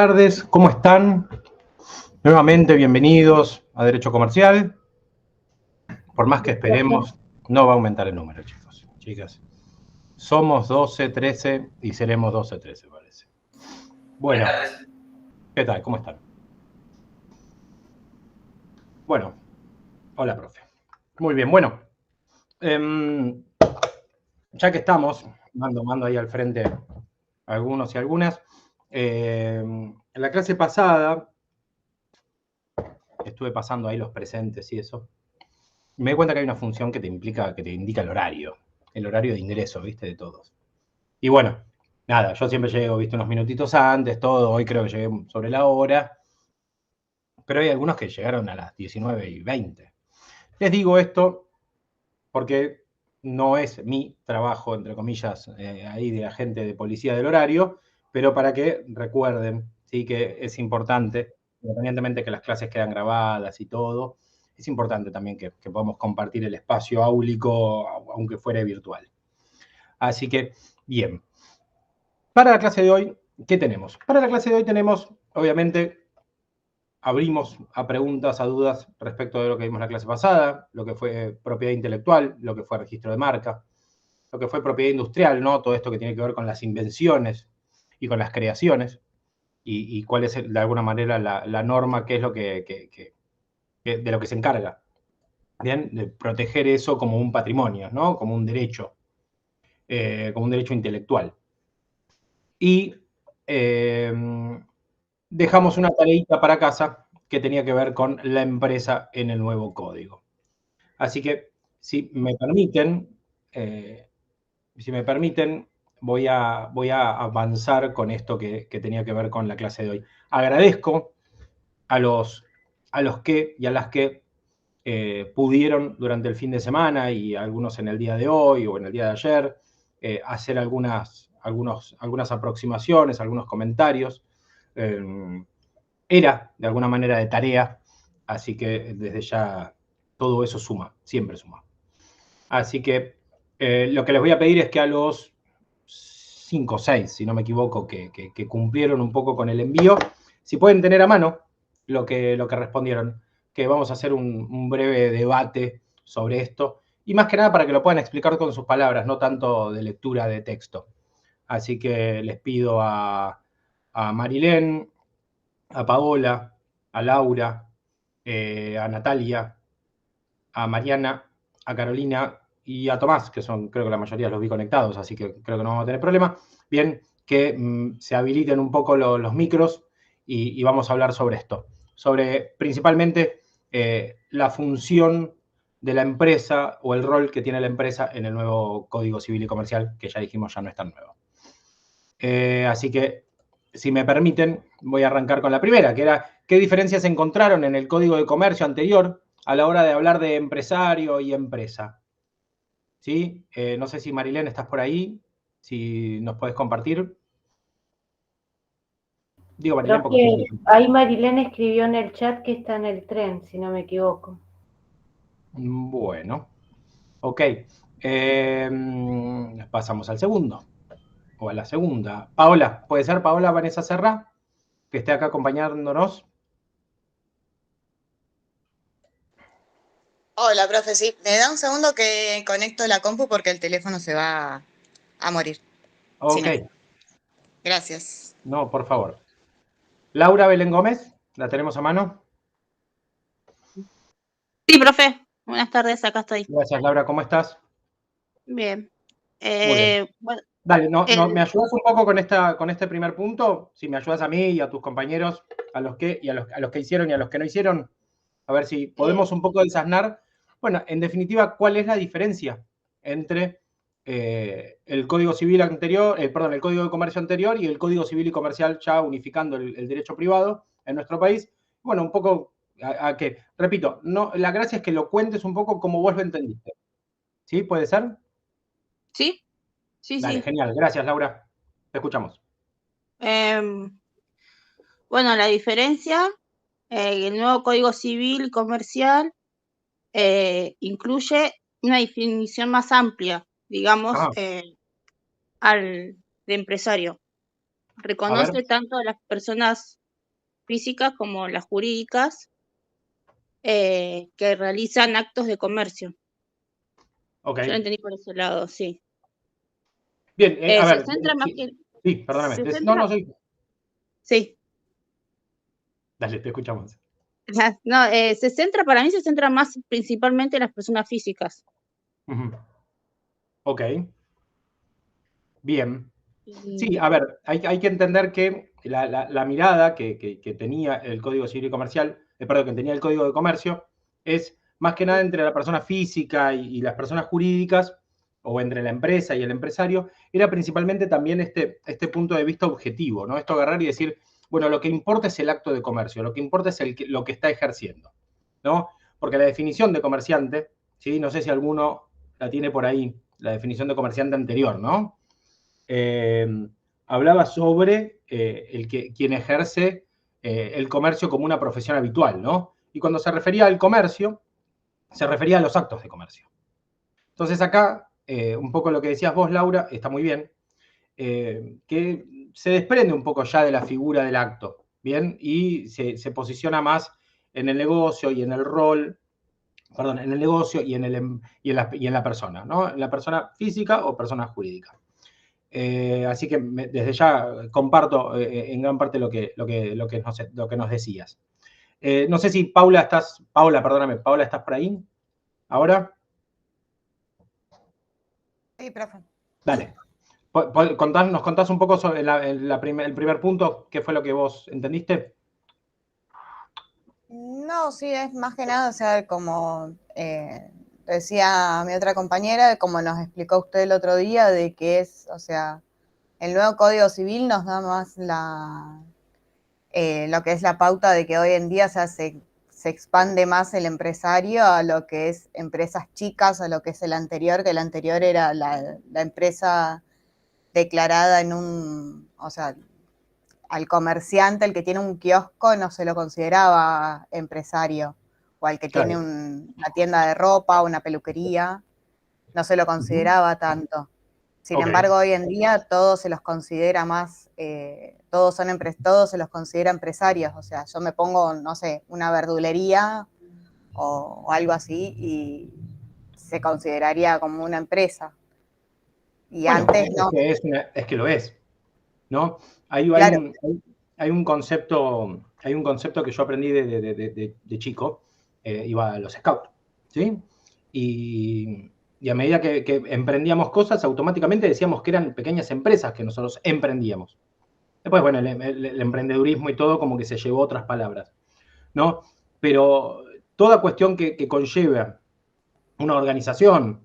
Buenas tardes, ¿cómo están? Nuevamente bienvenidos a Derecho Comercial. Por más que esperemos, no va a aumentar el número, chicos, chicas. Somos 12, 13 y seremos 12, 13, parece. Bueno, ¿qué tal? ¿Cómo están? Bueno, hola, profe. Muy bien, bueno. Ya que estamos, mando ahí al frente algunos y algunas. En la clase pasada, estuve pasando ahí los presentes y eso. Me di cuenta que hay una función que te implica, que te indica el horario de ingreso, ¿viste? De todos. Y bueno, nada, yo siempre llego, ¿viste? Unos minutitos antes, todo. Hoy creo que llegué sobre la hora. Pero hay algunos que llegaron a las 19:20. Les digo esto porque no es mi trabajo, entre comillas, ahí de agente de policía del horario, pero para que recuerden, ¿sí? Que es importante, independientemente que las clases quedan grabadas y todo, es importante también que podamos compartir el espacio áulico, aunque fuera virtual. Así que, bien. Para la clase de hoy, ¿qué tenemos? Para la clase de hoy tenemos, obviamente, abrimos a preguntas, a dudas respecto de lo que vimos la clase pasada, lo que fue propiedad intelectual, lo que fue registro de marca, lo que fue propiedad industrial, ¿no? Todo esto que tiene que ver con las invenciones y con las creaciones, y cuál es, de alguna manera, la norma, qué es lo de lo que se encarga, ¿bien? De proteger eso como un patrimonio, ¿no? Como un derecho intelectual. Y dejamos una tareita para casa que tenía que ver con la empresa en el nuevo código. Así que, si me permiten, voy a avanzar con esto que tenía que ver con la clase de hoy. Agradezco a los que y a las que pudieron durante el fin de semana y algunos en el día de hoy o en el día de ayer hacer algunas aproximaciones, algunos comentarios. Era de alguna manera de tarea, así que desde ya todo eso suma, siempre suma. Así que lo que les voy a pedir es que a los 5 o 6, si no me equivoco, que cumplieron un poco con el envío, si pueden tener a mano lo que respondieron, que vamos a hacer un breve debate sobre esto, y más que nada para que lo puedan explicar con sus palabras, no tanto de lectura de texto. Así que les pido a Marilén, a Paola, a Laura, a Natalia, a Mariana, a Carolina y a Tomás, que son, creo que la mayoría los vi conectados, así que creo que no vamos a tener problema. Bien, que se habiliten un poco los micros y vamos a hablar sobre esto. Sobre principalmente la función de la empresa o el rol que tiene la empresa en el nuevo Código Civil y Comercial, que ya dijimos ya no es tan nuevo. Así que, si me permiten, voy a arrancar con la primera, que era qué diferencias encontraron en el Código de Comercio anterior a la hora de hablar de empresario y empresa. ¿Sí? No sé si Marilén estás por ahí, si nos puedes compartir. Digo Marilén Creo porque que ahí Marilén escribió en el chat que está en el tren, si no me equivoco. Bueno, ok. Pasamos al segundo, o a la segunda. Paola, ¿puede ser Paola Vanessa Serra, que esté acá acompañándonos? Hola, profe, sí. Me da un segundo que conecto la compu porque el teléfono se va a morir. Si Ok, no. Gracias. no, por favor. Laura Belén Gómez, ¿la tenemos a mano? Sí, profe. Buenas tardes, acá estoy. Gracias, Laura, ¿cómo estás? Bien. Muy bien. Bueno, Dale, ¿me el- ayudas un poco con este primer punto? Si me ayudas a mí y a tus compañeros, a los que hicieron y a los que no hicieron, a ver si podemos un poco desasnar. Bueno, en definitiva, ¿cuál es la diferencia entre el Código Civil anterior, perdón, el Código de Comercio anterior y el Código Civil y Comercial, ya unificando el derecho privado en nuestro país? Bueno, un poco a que, repito, no, la gracia es que lo cuentes un poco como vos lo entendiste. ¿Sí? ¿Puede ser? sí, sí, Dale, sí. genial. Gracias, Laura. Te escuchamos. Em, bueno, la diferencia, el nuevo Código Civil y Comercial incluye una definición más amplia, digamos, Ah, al de empresario. reconoce tanto a las personas físicas como las jurídicas que realizan actos de comercio. Ok. Yo lo entendí por ese lado, sí. Bien, a Se ver. centra más Sí, que... sí, perdóname. Se No, centra... no, sí. Sí. Dale, te escuchamos. No, para mí se centra más principalmente en las personas físicas. Ok. Bien. Y- Sí, a ver, hay que entender que la mirada que tenía el Código Civil y Comercial, perdón, que tenía el Código de Comercio, es más que nada entre la persona física y las personas jurídicas, o entre la empresa y el empresario, era principalmente también este punto de vista objetivo, ¿no? Esto agarrar y decir, bueno, lo que importa es el acto de comercio, lo que importa es lo que está ejerciendo, ¿no? Porque la definición de comerciante, ¿sí? No sé si alguno la tiene por ahí, la definición de comerciante anterior, ¿no? Hablaba sobre quien ejerce el comercio como una profesión habitual, ¿no? Y cuando se refería al comercio, se refería a los actos de comercio. Entonces acá, un poco lo que decías vos, Laura, está muy bien, que se desprende un poco ya de la figura del acto, ¿bien? Y se posiciona más en el negocio y en el rol, perdón, en el negocio y en la persona, ¿no? En la persona física o persona jurídica. Así que desde ya comparto en gran parte lo que nos decías. No sé si Paula, ¿estás por ahí? ¿Ahora? Sí, profe. Dale. ¿Nos contás un poco sobre el primer punto? ¿Qué fue lo que vos entendiste? No, sí, es más que nada, o sea, como decía mi otra compañera, como nos explicó usted el otro día, de que es, o sea, el nuevo Código Civil nos da más lo que es la pauta de que hoy en día se expande más el empresario a lo que es empresas chicas, a lo que es el anterior, que el anterior era la empresa declarada en o sea, al comerciante, el que tiene un kiosco, no se lo consideraba empresario, o al que tiene Claro. una tienda de ropa, una peluquería, no se lo consideraba tanto. Sin embargo, hoy en día todos se los considera más, todos se los considera empresarios. O sea, yo me pongo, no sé, una verdulería o algo así y se consideraría como una empresa. Y Bueno, antes no. es que lo es, ¿no? Claro. Hay un concepto que yo aprendí de chico, iba a los scouts, ¿sí? Y a medida que emprendíamos cosas, automáticamente decíamos que eran pequeñas empresas que nosotros emprendíamos. Después, bueno, el emprendedurismo y todo como que se llevó otras palabras, ¿no? Pero toda cuestión que conlleve una organización,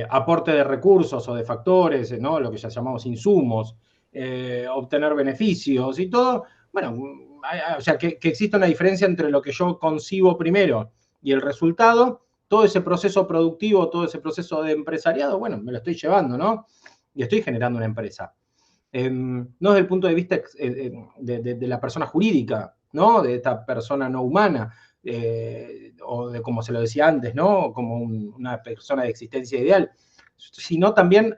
aporte de recursos o de factores, ¿no? Lo que ya llamamos insumos, obtener beneficios y todo, bueno, o sea, que existe una diferencia entre lo que yo concibo primero y el resultado, todo ese proceso productivo, todo ese proceso de empresariado, bueno, me lo estoy llevando, ¿no? Y estoy generando una empresa. No desde el punto de vista de la persona jurídica, ¿no? De esta persona no humana, o de como se lo decía antes, ¿no? Como una persona de existencia ideal, sino también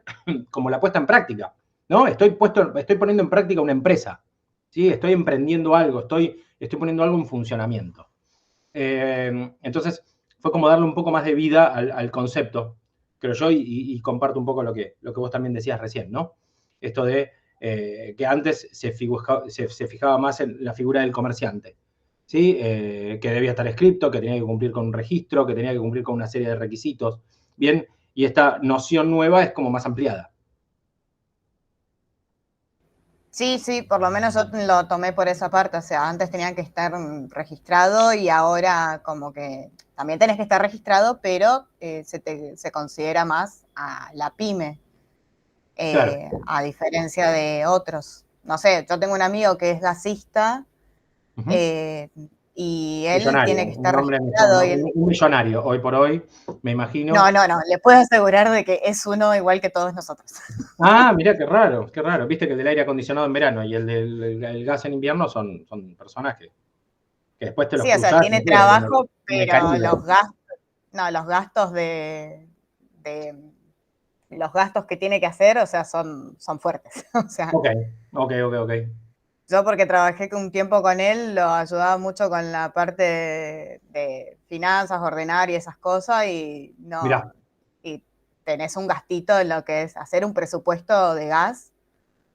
como la puesta en práctica, ¿no? Estoy poniendo en práctica una empresa, ¿sí? Estoy emprendiendo algo, estoy poniendo algo en funcionamiento. Entonces, fue como darle un poco más de vida al concepto, creo yo, y comparto un poco lo que vos también decías recién, ¿no? Esto de que antes se fijaba más en la figura del comerciante, ¿sí? Que debía estar escrito, que tenía que cumplir con un registro, que tenía que cumplir con una serie de requisitos. Bien, y esta noción nueva es como más ampliada. Sí, sí, por lo menos yo lo tomé por esa parte, o sea, antes tenían que estar registrado y ahora como que también tenés que estar registrado, pero se considera más a la pyme, Claro. a diferencia de otros. No sé, yo tengo un amigo que es gasista y él Millonario, tiene que un estar hombre, registrado. un millonario, hoy por hoy, me imagino. No, le puedo asegurar de que es uno igual que todos nosotros. Ah, mirá, qué raro, qué raro. Viste que el del aire acondicionado en verano y el del gas en invierno son personas que después te los Sí, o sea, cruzás, tiene no sé, trabajo, en el pero Caribe. los gastos de los gastos que tiene que hacer, o sea, son fuertes. O sea, Ok. yo porque trabajé un tiempo con él, lo ayudaba mucho con la parte de finanzas, ordenar y esas cosas, y no, Mirá. y tenés un gastito en lo que es hacer un presupuesto de gas,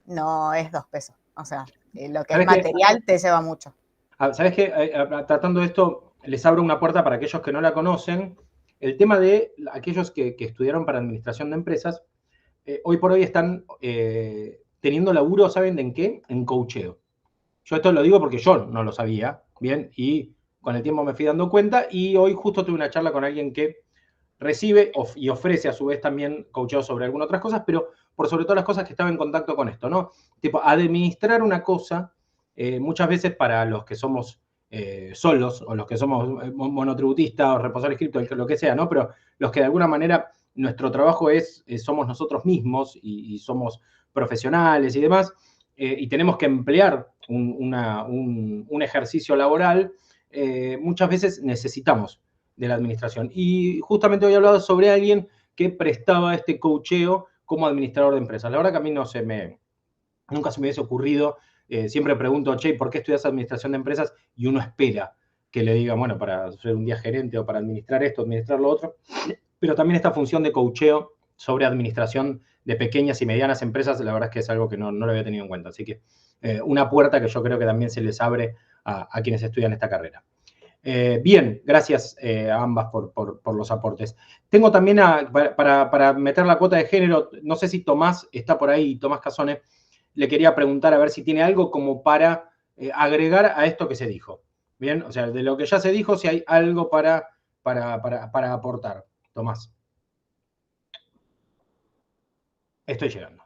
no es 2 pesos. O sea, lo que es ¿Sabés qué? material te lleva mucho. ¿Sabes qué? Tratando esto, les abro una puerta para aquellos que no la conocen. El tema de aquellos que estudiaron para administración de empresas, hoy por hoy están teniendo laburo, ¿saben en qué? En coacheo. Yo esto lo digo porque yo no lo sabía, ¿bien? Y con el tiempo me fui dando cuenta y hoy justo tuve una charla con alguien que recibe y ofrece a su vez también coacheo sobre algunas otras cosas, pero por sobre todo las cosas que estaba en contacto con esto, ¿no? Tipo, administrar una cosa, muchas veces para los que somos solos o los que somos monotributistas o reposores cripto, lo que sea, ¿no? Pero los que de alguna manera nuestro trabajo somos nosotros mismos y somos profesionales y demás, y tenemos que emplear un ejercicio laboral, muchas veces necesitamos de la administración. Y justamente hoy he hablado sobre alguien que prestaba este coacheo como administrador de empresas. La verdad que a mí nunca se me hubiese ocurrido. Siempre pregunto, che, ¿por qué estudias administración de empresas? Y uno espera que le digan, bueno, para ser un día gerente o para administrar esto, administrar lo otro. Pero también esta función de coacheo sobre administración de pequeñas y medianas empresas, la verdad es que es algo que no lo había tenido en cuenta. Así que una puerta que yo creo que también se les abre a quienes estudian esta carrera. Bien, gracias a ambas por los aportes. Tengo también, para meter la cuota de género, no sé si Tomás está por ahí, Tomás Casone, le quería preguntar a ver si tiene algo como para agregar a esto que se dijo. Bien, o sea, de lo que ya se dijo, si hay algo para aportar. Tomás. Estoy llegando.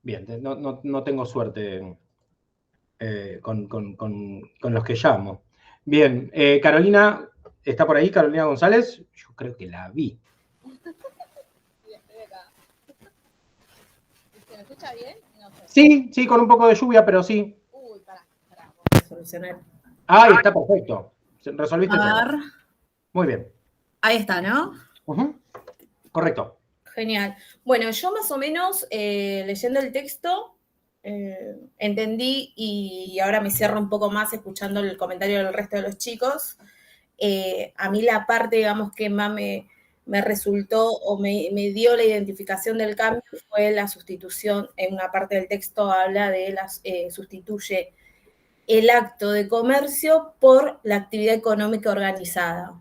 Bien, no tengo suerte con los que llamo. Bien, Carolina, ¿está por ahí Carolina González? Yo creo que la vi. ¿Se me escucha bien? No sé. Sí, con un poco de lluvia, pero sí. Uy, pará, voy a solucionar. Ahí está perfecto. Resolviste todo. Muy bien. Ahí está, ¿no? Correcto. Genial. Bueno, yo más o menos leyendo el texto entendí y ahora me cierro un poco más escuchando el comentario del resto de los chicos. A mí la parte, digamos, que más me resultó o me dio la identificación del cambio fue la sustitución. En una parte del texto habla de sustituye el acto de comercio por la actividad económica organizada.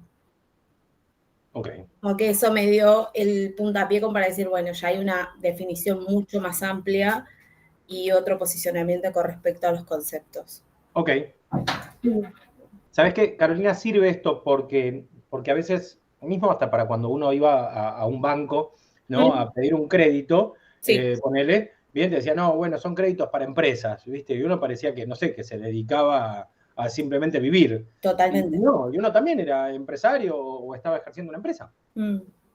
Ok. Como que eso me dio el puntapié como para decir, bueno, ya hay una definición mucho más amplia y otro posicionamiento con respecto a los conceptos. Ok. ¿Sabes qué, Carolina? Sirve esto porque a veces, mismo hasta para cuando uno iba a un banco, ¿no? A pedir un crédito, ponele, bien, te decía, no, bueno, son créditos para empresas, ¿viste? Y uno parecía que, no sé, que se dedicaba a simplemente vivir. Totalmente. Y uno también era empresario o estaba ejerciendo una empresa.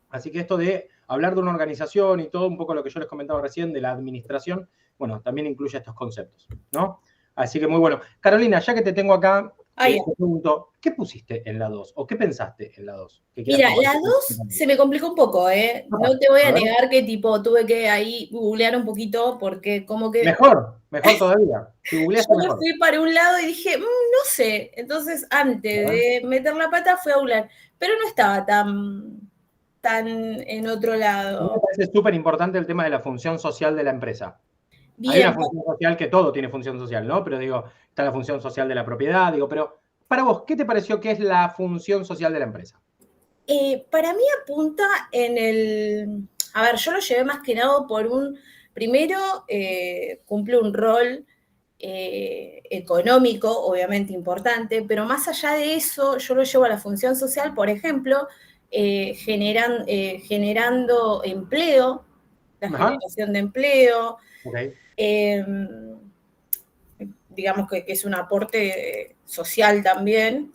Así que esto de hablar de una organización y todo un poco lo que yo les comentaba recién de la administración, bueno, también incluye estos conceptos, ¿no? Así que muy bueno. Carolina, ya que te tengo acá, te pregunto, ¿qué pusiste en la 2? ¿O qué pensaste en la 2? Mira, la 2 se me complicó un poco, ¿eh? No te voy a negar que tipo tuve que ahí googlear un poquito porque como que... Mejor todavía. Si googleaste, yo me fui para un lado y dije, no sé. Entonces, antes de meter la pata, fui a googlear. Pero no estaba tan en otro lado. Me parece súper importante el tema de la función social de la empresa. Bien. Hay una función social que todo tiene función social, ¿no? Pero digo, está la función social de la propiedad, digo, pero para vos, ¿qué te pareció que es la función social de la empresa? Para mí apunta en el... A ver, yo lo llevé más que nada por primero, cumple un rol económico, obviamente importante, pero más allá de eso, yo lo llevo a la función social, por ejemplo, generando empleo, la generación de empleo, digamos que es un aporte social también.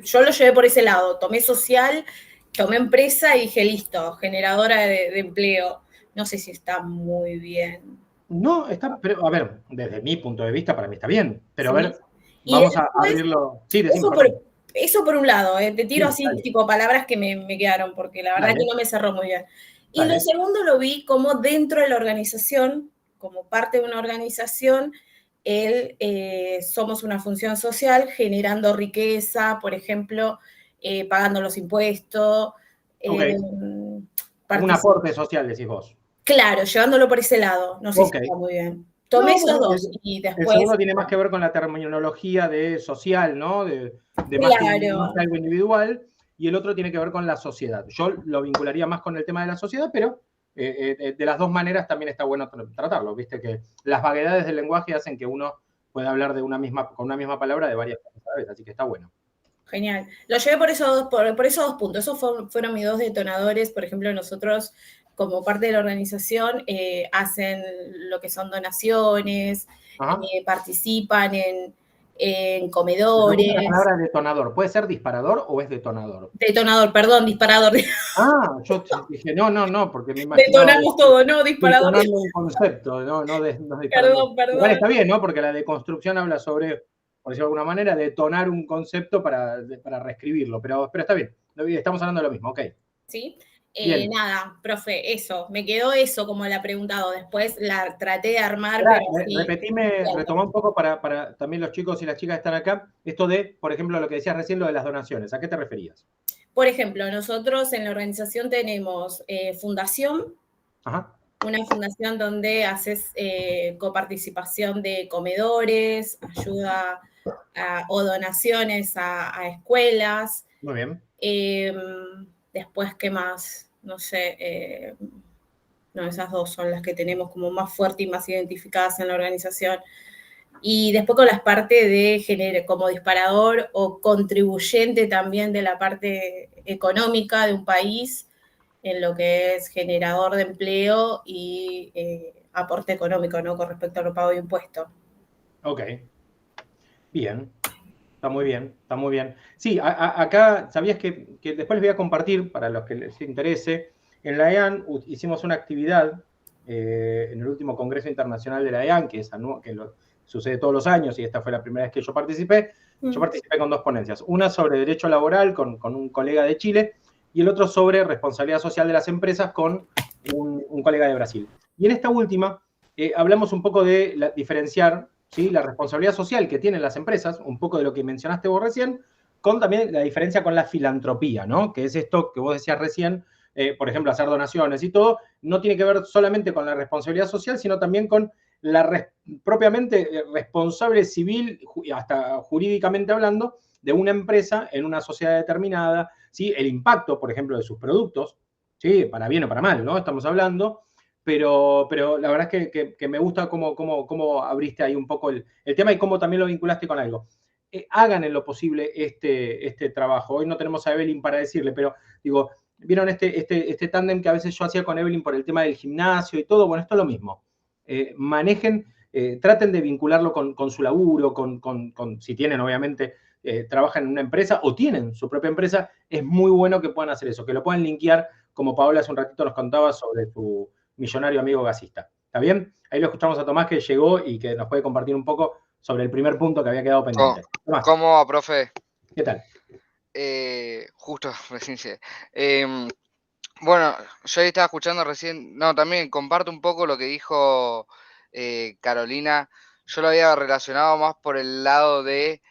Yo lo llevé por ese lado, tomé social, tomé empresa y dije, listo, generadora de empleo. No sé si está muy bien. No, está, pero a ver, desde mi punto de vista, para mí está bien. Pero a ver, vamos a abrirlo. Sí, eso por un lado, te tiro así, tipo palabras que me quedaron, porque la verdad que no me cerró muy bien. Y lo segundo lo vi como dentro de la organización, como parte de una organización, somos una función social generando riqueza, por ejemplo, pagando los impuestos. Un aporte social, decís vos. Claro, llevándolo por ese lado. No sé si está muy bien. Tomé esos dos y después... El segundo tiene más que ver con la terminología de social, ¿no? De más que algo individual, y el otro tiene que ver con la sociedad. Yo lo vincularía más con el tema de la sociedad, pero de las dos maneras también está bueno tratarlo. Viste que las vaguedades del lenguaje hacen que uno pueda hablar con una misma palabra de varias cosas a la vez, así que está bueno. Genial. Lo llevé por esos dos puntos. Esos fueron mis dos detonadores. Por ejemplo, nosotros, como parte de la organización, hacen lo que son donaciones, participan en comedores. La palabra detonador, ¿puede ser disparador o es detonador? Detonador, perdón, disparador. Yo dije, no, porque me imagino... Detonamos todo, no, disparador. Detonando un concepto, no Perdón. Igual está bien, ¿no? Porque la deconstrucción habla sobre, por decirlo de alguna manera, detonar un concepto para reescribirlo, pero está bien, estamos hablando de lo mismo, ok. Sí. Nada, profe, eso, me quedó eso como la preguntado, después la traté de armar. Repetime, retoma un poco para también los chicos y las chicas que están acá, esto de, por ejemplo, lo que decías recién, lo de las donaciones, ¿a qué te referías? Por ejemplo, nosotros en la organización tenemos fundación, una fundación donde haces coparticipación de comedores, ayuda o donaciones a escuelas. Muy bien. Después, ¿qué más? No sé, esas dos son las que tenemos como más fuertes y más identificadas en la organización. Y después con las partes de como disparador o contribuyente también de la parte económica de un país, en lo que es generador de empleo y aporte económico, ¿no? Con respecto a lo pago de impuestos. Ok. Bien. Está muy bien. Sí, acá, ¿sabías que después les voy a compartir, para los que les interese, en la EAN hicimos una actividad en el último Congreso Internacional de la EAN, que sucede todos los años, y esta fue la primera vez que yo participé. Yo participé con dos ponencias, una sobre derecho laboral con un colega de Chile, y el otro sobre responsabilidad social de las empresas con un colega de Brasil. Y en esta última hablamos un poco de diferenciar, ¿sí?, la responsabilidad social que tienen las empresas, un poco de lo que mencionaste vos recién, con también la diferencia con la filantropía, ¿no? Que es esto que vos decías recién, por ejemplo, hacer donaciones y todo, no tiene que ver solamente con la responsabilidad social, sino también con la propiamente responsable civil, hasta jurídicamente hablando, de una empresa en una sociedad determinada, ¿sí? El impacto, por ejemplo, de sus productos, ¿sí? Para bien o para mal, ¿no? Estamos hablando. Pero la verdad es que me gusta cómo abriste ahí un poco el tema y cómo también lo vinculaste con algo. Hagan en lo posible este trabajo. Hoy no tenemos a Evelyn para decirle, pero digo, ¿vieron este tándem que a veces yo hacía con Evelyn por el tema del gimnasio y todo? Bueno, esto es lo mismo. Manejen, traten de vincularlo con su laburo, si tienen, obviamente, trabajan en una empresa o tienen su propia empresa, es muy bueno que puedan hacer eso, que lo puedan linkear, como Paola hace un ratito nos contaba sobre su millonario amigo gasista. ¿Está bien? Ahí lo escuchamos a Tomás, que llegó y que nos puede compartir un poco sobre el primer punto que había quedado pendiente. ¿Cómo va, profe? ¿Qué tal? Justo recién llegué. Bueno, yo ahí estaba escuchando recién, también comparto un poco lo que dijo Carolina. Yo lo había relacionado más por el lado de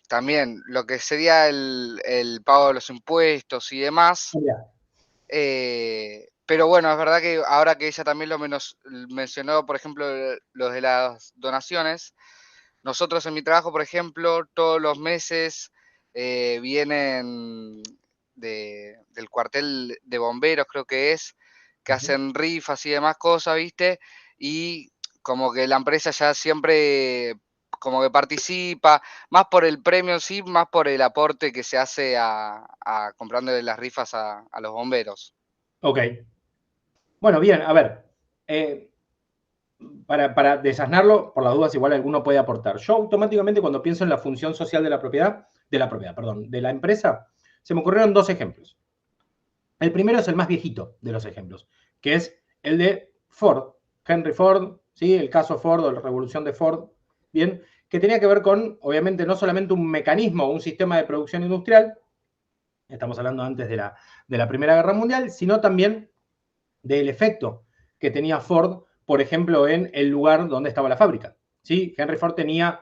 también lo que sería el pago de los impuestos y demás. Pero bueno, es verdad que ahora que ella también lo mencionó, por ejemplo, los de las donaciones, nosotros en mi trabajo, por ejemplo, todos los meses vienen del cuartel de bomberos, creo que es, que hacen rifas y demás cosas, ¿viste? Y como que la empresa ya siempre como que participa, más por el premio, sí, más por el aporte que se hace a comprándole las rifas a los bomberos. Ok. Bueno, bien, a ver. Para desasnarlo, por las dudas, igual alguno puede aportar. Yo automáticamente cuando pienso en la función social de la empresa, se me ocurrieron dos ejemplos. El primero es el más viejito de los ejemplos, que es el de Ford, Henry Ford, ¿sí? El caso Ford o la revolución de Ford, bien, que tenía que ver con, obviamente, no solamente un mecanismo o un sistema de producción industrial, estamos hablando antes de la Primera Guerra Mundial, sino también del efecto que tenía Ford, por ejemplo, en el lugar donde estaba la fábrica. ¿Sí? Henry Ford tenía,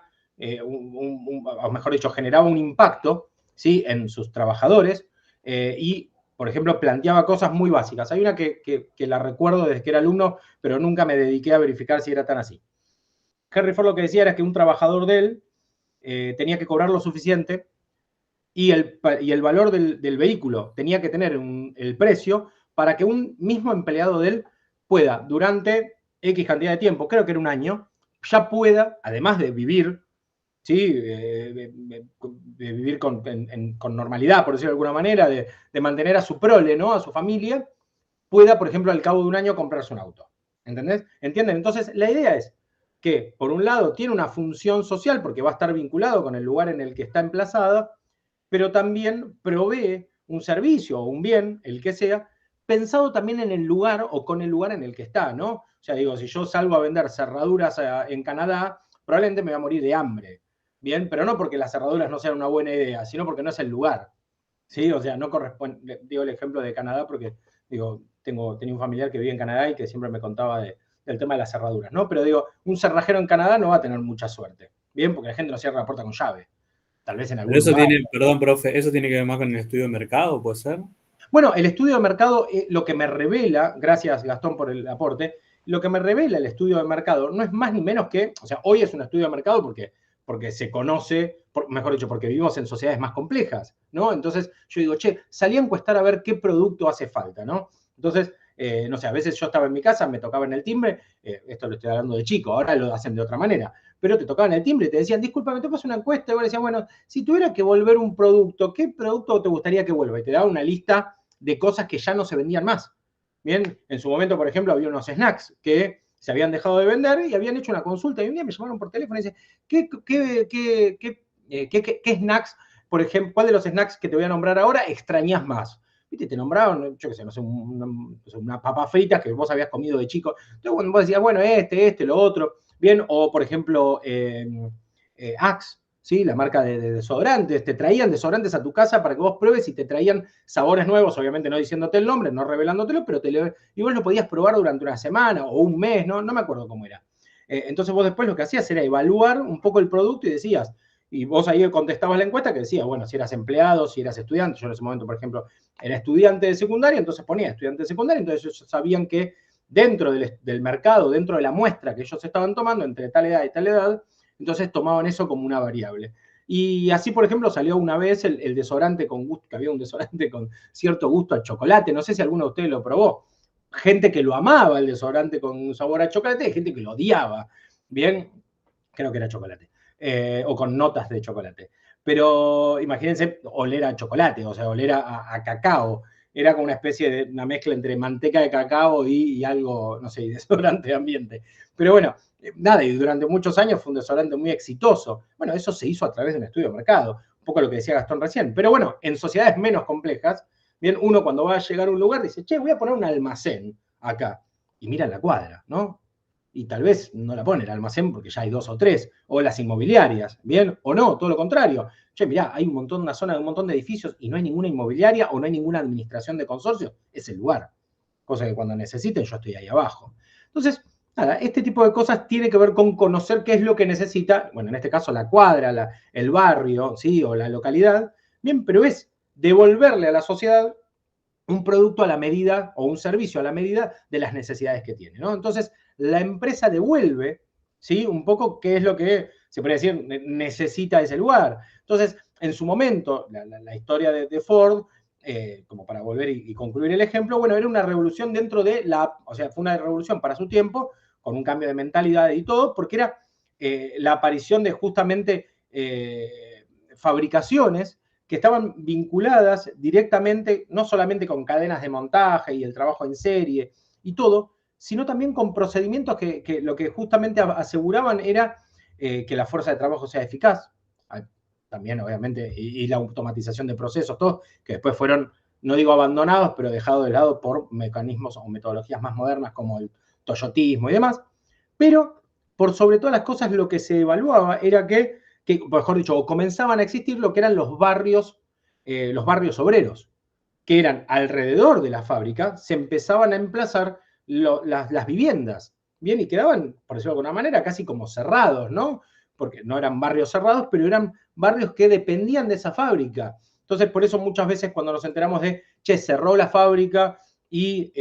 o mejor dicho, generaba un impacto, ¿sí?, en sus trabajadores y, por ejemplo, planteaba cosas muy básicas. Hay una que la recuerdo desde que era alumno, pero nunca me dediqué a verificar si era tan así. Henry Ford lo que decía era que un trabajador de él tenía que cobrar lo suficiente y el valor del vehículo tenía que tener el precio para que un mismo empleado de él pueda, durante X cantidad de tiempo, creo que era un año, ya pueda, además de vivir, ¿sí? De vivir con normalidad, por decirlo de alguna manera, de mantener a su prole, ¿no?, a su familia, pueda, por ejemplo, al cabo de un año comprarse un auto. ¿Entendés? ¿Entienden? Entonces, la idea es que, por un lado, tiene una función social porque va a estar vinculado con el lugar en el que está emplazada, pero también provee un servicio o un bien, el que sea, pensado también en el lugar o con el lugar en el que está, ¿no? O sea, digo, si yo salgo a vender cerraduras en Canadá, probablemente me voy a morir de hambre, ¿bien? Pero no porque las cerraduras no sean una buena idea, sino porque no es el lugar, ¿sí? O sea, no corresponde, digo el ejemplo de Canadá porque, digo, tenía un familiar que vive en Canadá y que siempre me contaba del tema de las cerraduras, ¿no? Pero digo, un cerrajero en Canadá no va a tener mucha suerte, ¿bien? Porque la gente no cierra la puerta con llave. Tal vez en algún Pero eso lugar. tiene, perdón, profe, ¿eso tiene que ver más con el estudio de mercado, puede ser? Bueno, el estudio de mercado, lo que me revela, gracias Gastón por el aporte, lo que me revela el estudio de mercado no es más ni menos que, o sea, hoy es un estudio de mercado porque se conoce, mejor dicho, porque vivimos en sociedades más complejas, ¿no? Entonces yo digo, che, salí a encuestar a ver qué producto hace falta, ¿no? Entonces, no sé, a veces yo estaba en mi casa, me tocaba en el timbre, esto lo estoy hablando de chico, ahora lo hacen de otra manera, pero te tocaban el timbre y te decían, disculpa, me tomas una encuesta, y vos decías, bueno, si tuviera que volver un producto, ¿qué producto te gustaría que vuelva? Y te daba una lista de cosas que ya no se vendían más. Bien, en su momento, por ejemplo, había unos snacks que se habían dejado de vender y habían hecho una consulta y un día me llamaron por teléfono y dicen, ¿qué snacks, por ejemplo, cuál de los snacks que te voy a nombrar ahora extrañas más? ¿Viste? Te nombraron, yo qué sé, no sé, una papa frita que vos habías comido de chico. Entonces, cuando vos decías, bueno, lo otro, bien, o por ejemplo, Axe, ¿sí? La marca de desodorantes, te traían desodorantes a tu casa para que vos pruebes y te traían sabores nuevos, obviamente no diciéndote el nombre, no revelándotelo, pero y vos lo podías probar durante una semana o un mes, no me acuerdo cómo era. Entonces vos después lo que hacías era evaluar un poco el producto y decías, y vos ahí contestabas la encuesta que decía, bueno, si eras empleado, si eras estudiante, yo en ese momento, por ejemplo, era estudiante de secundaria, entonces ponía estudiante de secundaria, entonces ellos sabían que dentro del mercado, dentro de la muestra que ellos estaban tomando, entre tal edad y tal edad, entonces tomaban eso como una variable. Y así, por ejemplo, salió una vez el desodorante con gusto, que había un desodorante con cierto gusto a chocolate, no sé si alguno de ustedes lo probó. Gente que lo amaba el desodorante con sabor a chocolate y gente que lo odiaba. Bien, creo que era chocolate. O con notas de chocolate. Pero imagínense oler a chocolate, o sea, oler a cacao. Era como una especie de una mezcla entre manteca de cacao y algo, no sé, desodorante de ambiente. Pero bueno, nada, y durante muchos años fue un desodorante muy exitoso. Bueno, eso se hizo a través de un estudio de mercado, un poco lo que decía Gastón recién. Pero bueno, en sociedades menos complejas, bien, uno cuando va a llegar a un lugar dice, che, voy a poner un almacén acá. Y mira la cuadra, ¿no? Y tal vez no la pone el almacén porque ya hay 2 o 3, o las inmobiliarias, ¿bien? O no, todo lo contrario. Che, mirá, hay una zona de un montón de edificios y no hay ninguna inmobiliaria o no hay ninguna administración de consorcios, es el lugar. Cosa que cuando necesiten yo estoy ahí abajo. Entonces, nada, este tipo de cosas tiene que ver con conocer qué es lo que necesita, bueno, en este caso la cuadra, el barrio, ¿sí? O la localidad, bien, pero es devolverle a la sociedad un producto a la medida o un servicio a la medida de las necesidades que tiene, ¿no? Entonces, la empresa devuelve, ¿sí? Un poco qué es lo que, se podría decir, necesita ese lugar. Entonces, en su momento, la historia de Ford, como para volver y concluir el ejemplo, bueno, era una revolución dentro de o sea, fue una revolución para su tiempo, con un cambio de mentalidad y todo, porque era la aparición de justamente fabricaciones que estaban vinculadas directamente, no solamente con cadenas de montaje y el trabajo en serie y todo, sino también con procedimientos que lo que justamente aseguraban era que la fuerza de trabajo sea eficaz. También, obviamente, y la automatización de procesos, todos, que después fueron, no digo abandonados, pero dejados de lado por mecanismos o metodologías más modernas como el toyotismo y demás. Pero, por sobre todas las cosas, lo que se evaluaba era que mejor dicho, comenzaban a existir lo que eran los barrios los barrios obreros, que eran alrededor de la fábrica, se empezaban a emplazar las viviendas, ¿bien? Y quedaban, por decirlo de alguna manera, casi como cerrados, ¿no? Porque no eran barrios cerrados, pero eran barrios que dependían de esa fábrica. Entonces, por eso muchas veces cuando nos enteramos de, che, cerró la fábrica y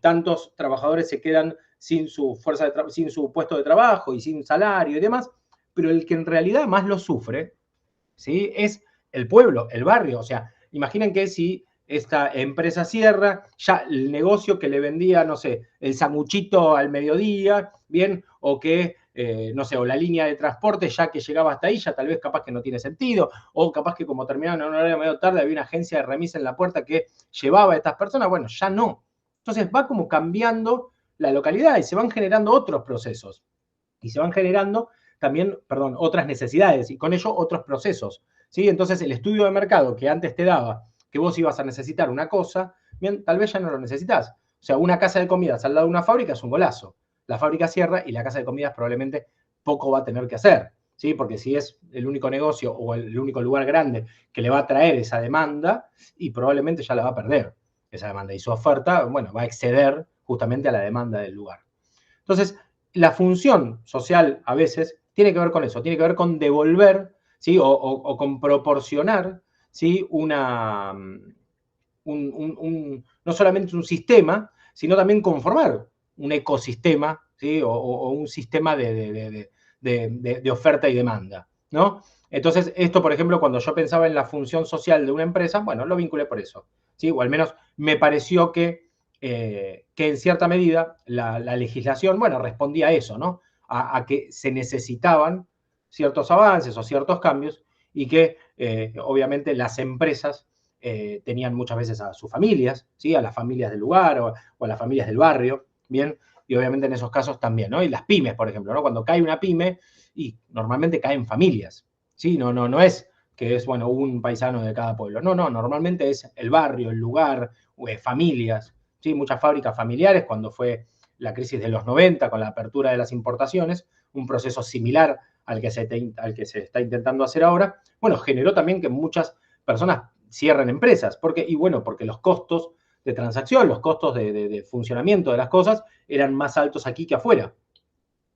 tantos trabajadores se quedan sin su sin su puesto de trabajo y sin salario y demás, pero el que en realidad más lo sufre, ¿sí? Es el pueblo, el barrio. O sea, imaginen que si esta empresa cierra, ya el negocio que le vendía, no sé, el sanguchito al mediodía, ¿bien? O que, no sé, o la línea de transporte, ya que llegaba hasta ahí, ya tal vez capaz que no tiene sentido, o capaz que como terminaron en un horario medio tarde, había una agencia de remisa en la puerta que llevaba a estas personas, bueno, ya no. Entonces va como cambiando la localidad y se van generando otros procesos. Y se van generando también, perdón, otras necesidades y con ello otros procesos, ¿sí? Entonces el estudio de mercado que antes te daba que vos ibas a necesitar una cosa, bien, tal vez ya no lo necesitas. O sea, una casa de comidas al lado de una fábrica es un golazo. La fábrica cierra y la casa de comidas probablemente poco va a tener que hacer, ¿sí? Porque si es el único negocio o el único lugar grande que le va a traer esa demanda, y probablemente ya la va a perder esa demanda. Y su oferta, bueno, va a exceder justamente a la demanda del lugar. Entonces, la función social a veces tiene que ver con eso, tiene que ver con devolver, ¿sí? O con proporcionar, ¿sí? No solamente un sistema, sino también conformar un ecosistema, ¿sí? O un sistema de oferta y demanda, ¿no? Entonces, esto, por ejemplo, cuando yo pensaba en la función social de una empresa, bueno, lo vinculé por eso, ¿sí? O al menos me pareció que en cierta medida la legislación, bueno, respondía a eso, ¿no? A que se necesitaban ciertos avances o ciertos cambios y que obviamente las empresas tenían muchas veces a sus familias, ¿sí? A las familias del lugar o a las familias del barrio, ¿bien? Y obviamente en esos casos también, ¿no? Y las pymes, por ejemplo, ¿no? Cuando cae una pyme, y normalmente caen familias, ¿sí? No es que es, bueno, un paisano de cada pueblo. No, normalmente es el barrio, el lugar, familias, ¿sí? Muchas fábricas familiares, cuando fue la crisis de los 90, con la apertura de las importaciones, un proceso similar al que se está intentando hacer ahora, bueno, generó también que muchas personas cierren empresas. Porque los costos de transacción, los costos de funcionamiento de las cosas eran más altos aquí que afuera,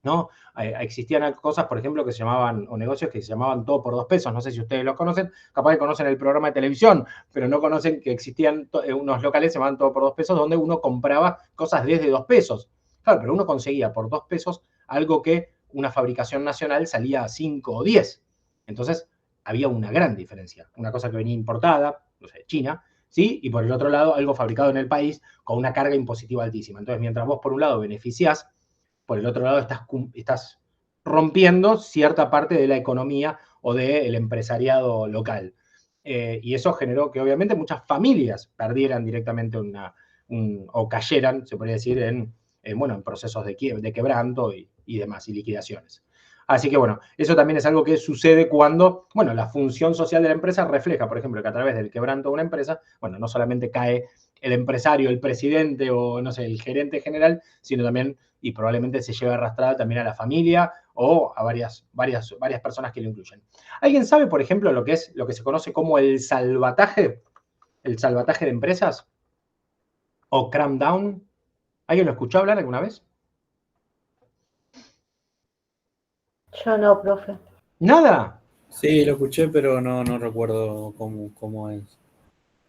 ¿no? Existían cosas, por ejemplo, que se llamaban, o negocios que se llamaban todo por 2 pesos, no sé si ustedes los conocen, capaz que conocen el programa de televisión, pero no conocen que existían unos locales que se llamaban todo por 2 pesos, donde uno compraba cosas desde 2 pesos. Claro, pero uno conseguía por 2 pesos algo que una fabricación nacional salía a 5 o 10. Entonces, había una gran diferencia. Una cosa que venía importada, no sé, China, ¿sí? Y por el otro lado, algo fabricado en el país con una carga impositiva altísima. Entonces, mientras vos por un lado beneficiás, por el otro lado estás rompiendo cierta parte de la economía o del empresariado local. Y eso generó que obviamente muchas familias perdieran directamente o cayeran, se podría decir, en procesos de quebranto y demás, y liquidaciones. Así que bueno, eso también es algo que sucede cuando, bueno, la función social de la empresa refleja, por ejemplo, que a través del quebranto de una empresa, bueno, no solamente cae el empresario, el presidente o, no sé, el gerente general, sino también, y probablemente se lleve arrastrada también a la familia o a varias personas que lo incluyen. ¿Alguien sabe, por ejemplo, lo que se conoce como el salvataje de empresas? ¿O cram down? ¿Alguien lo escuchó hablar alguna vez? Yo no, profe. ¿Nada? Sí, lo escuché, pero no recuerdo cómo es.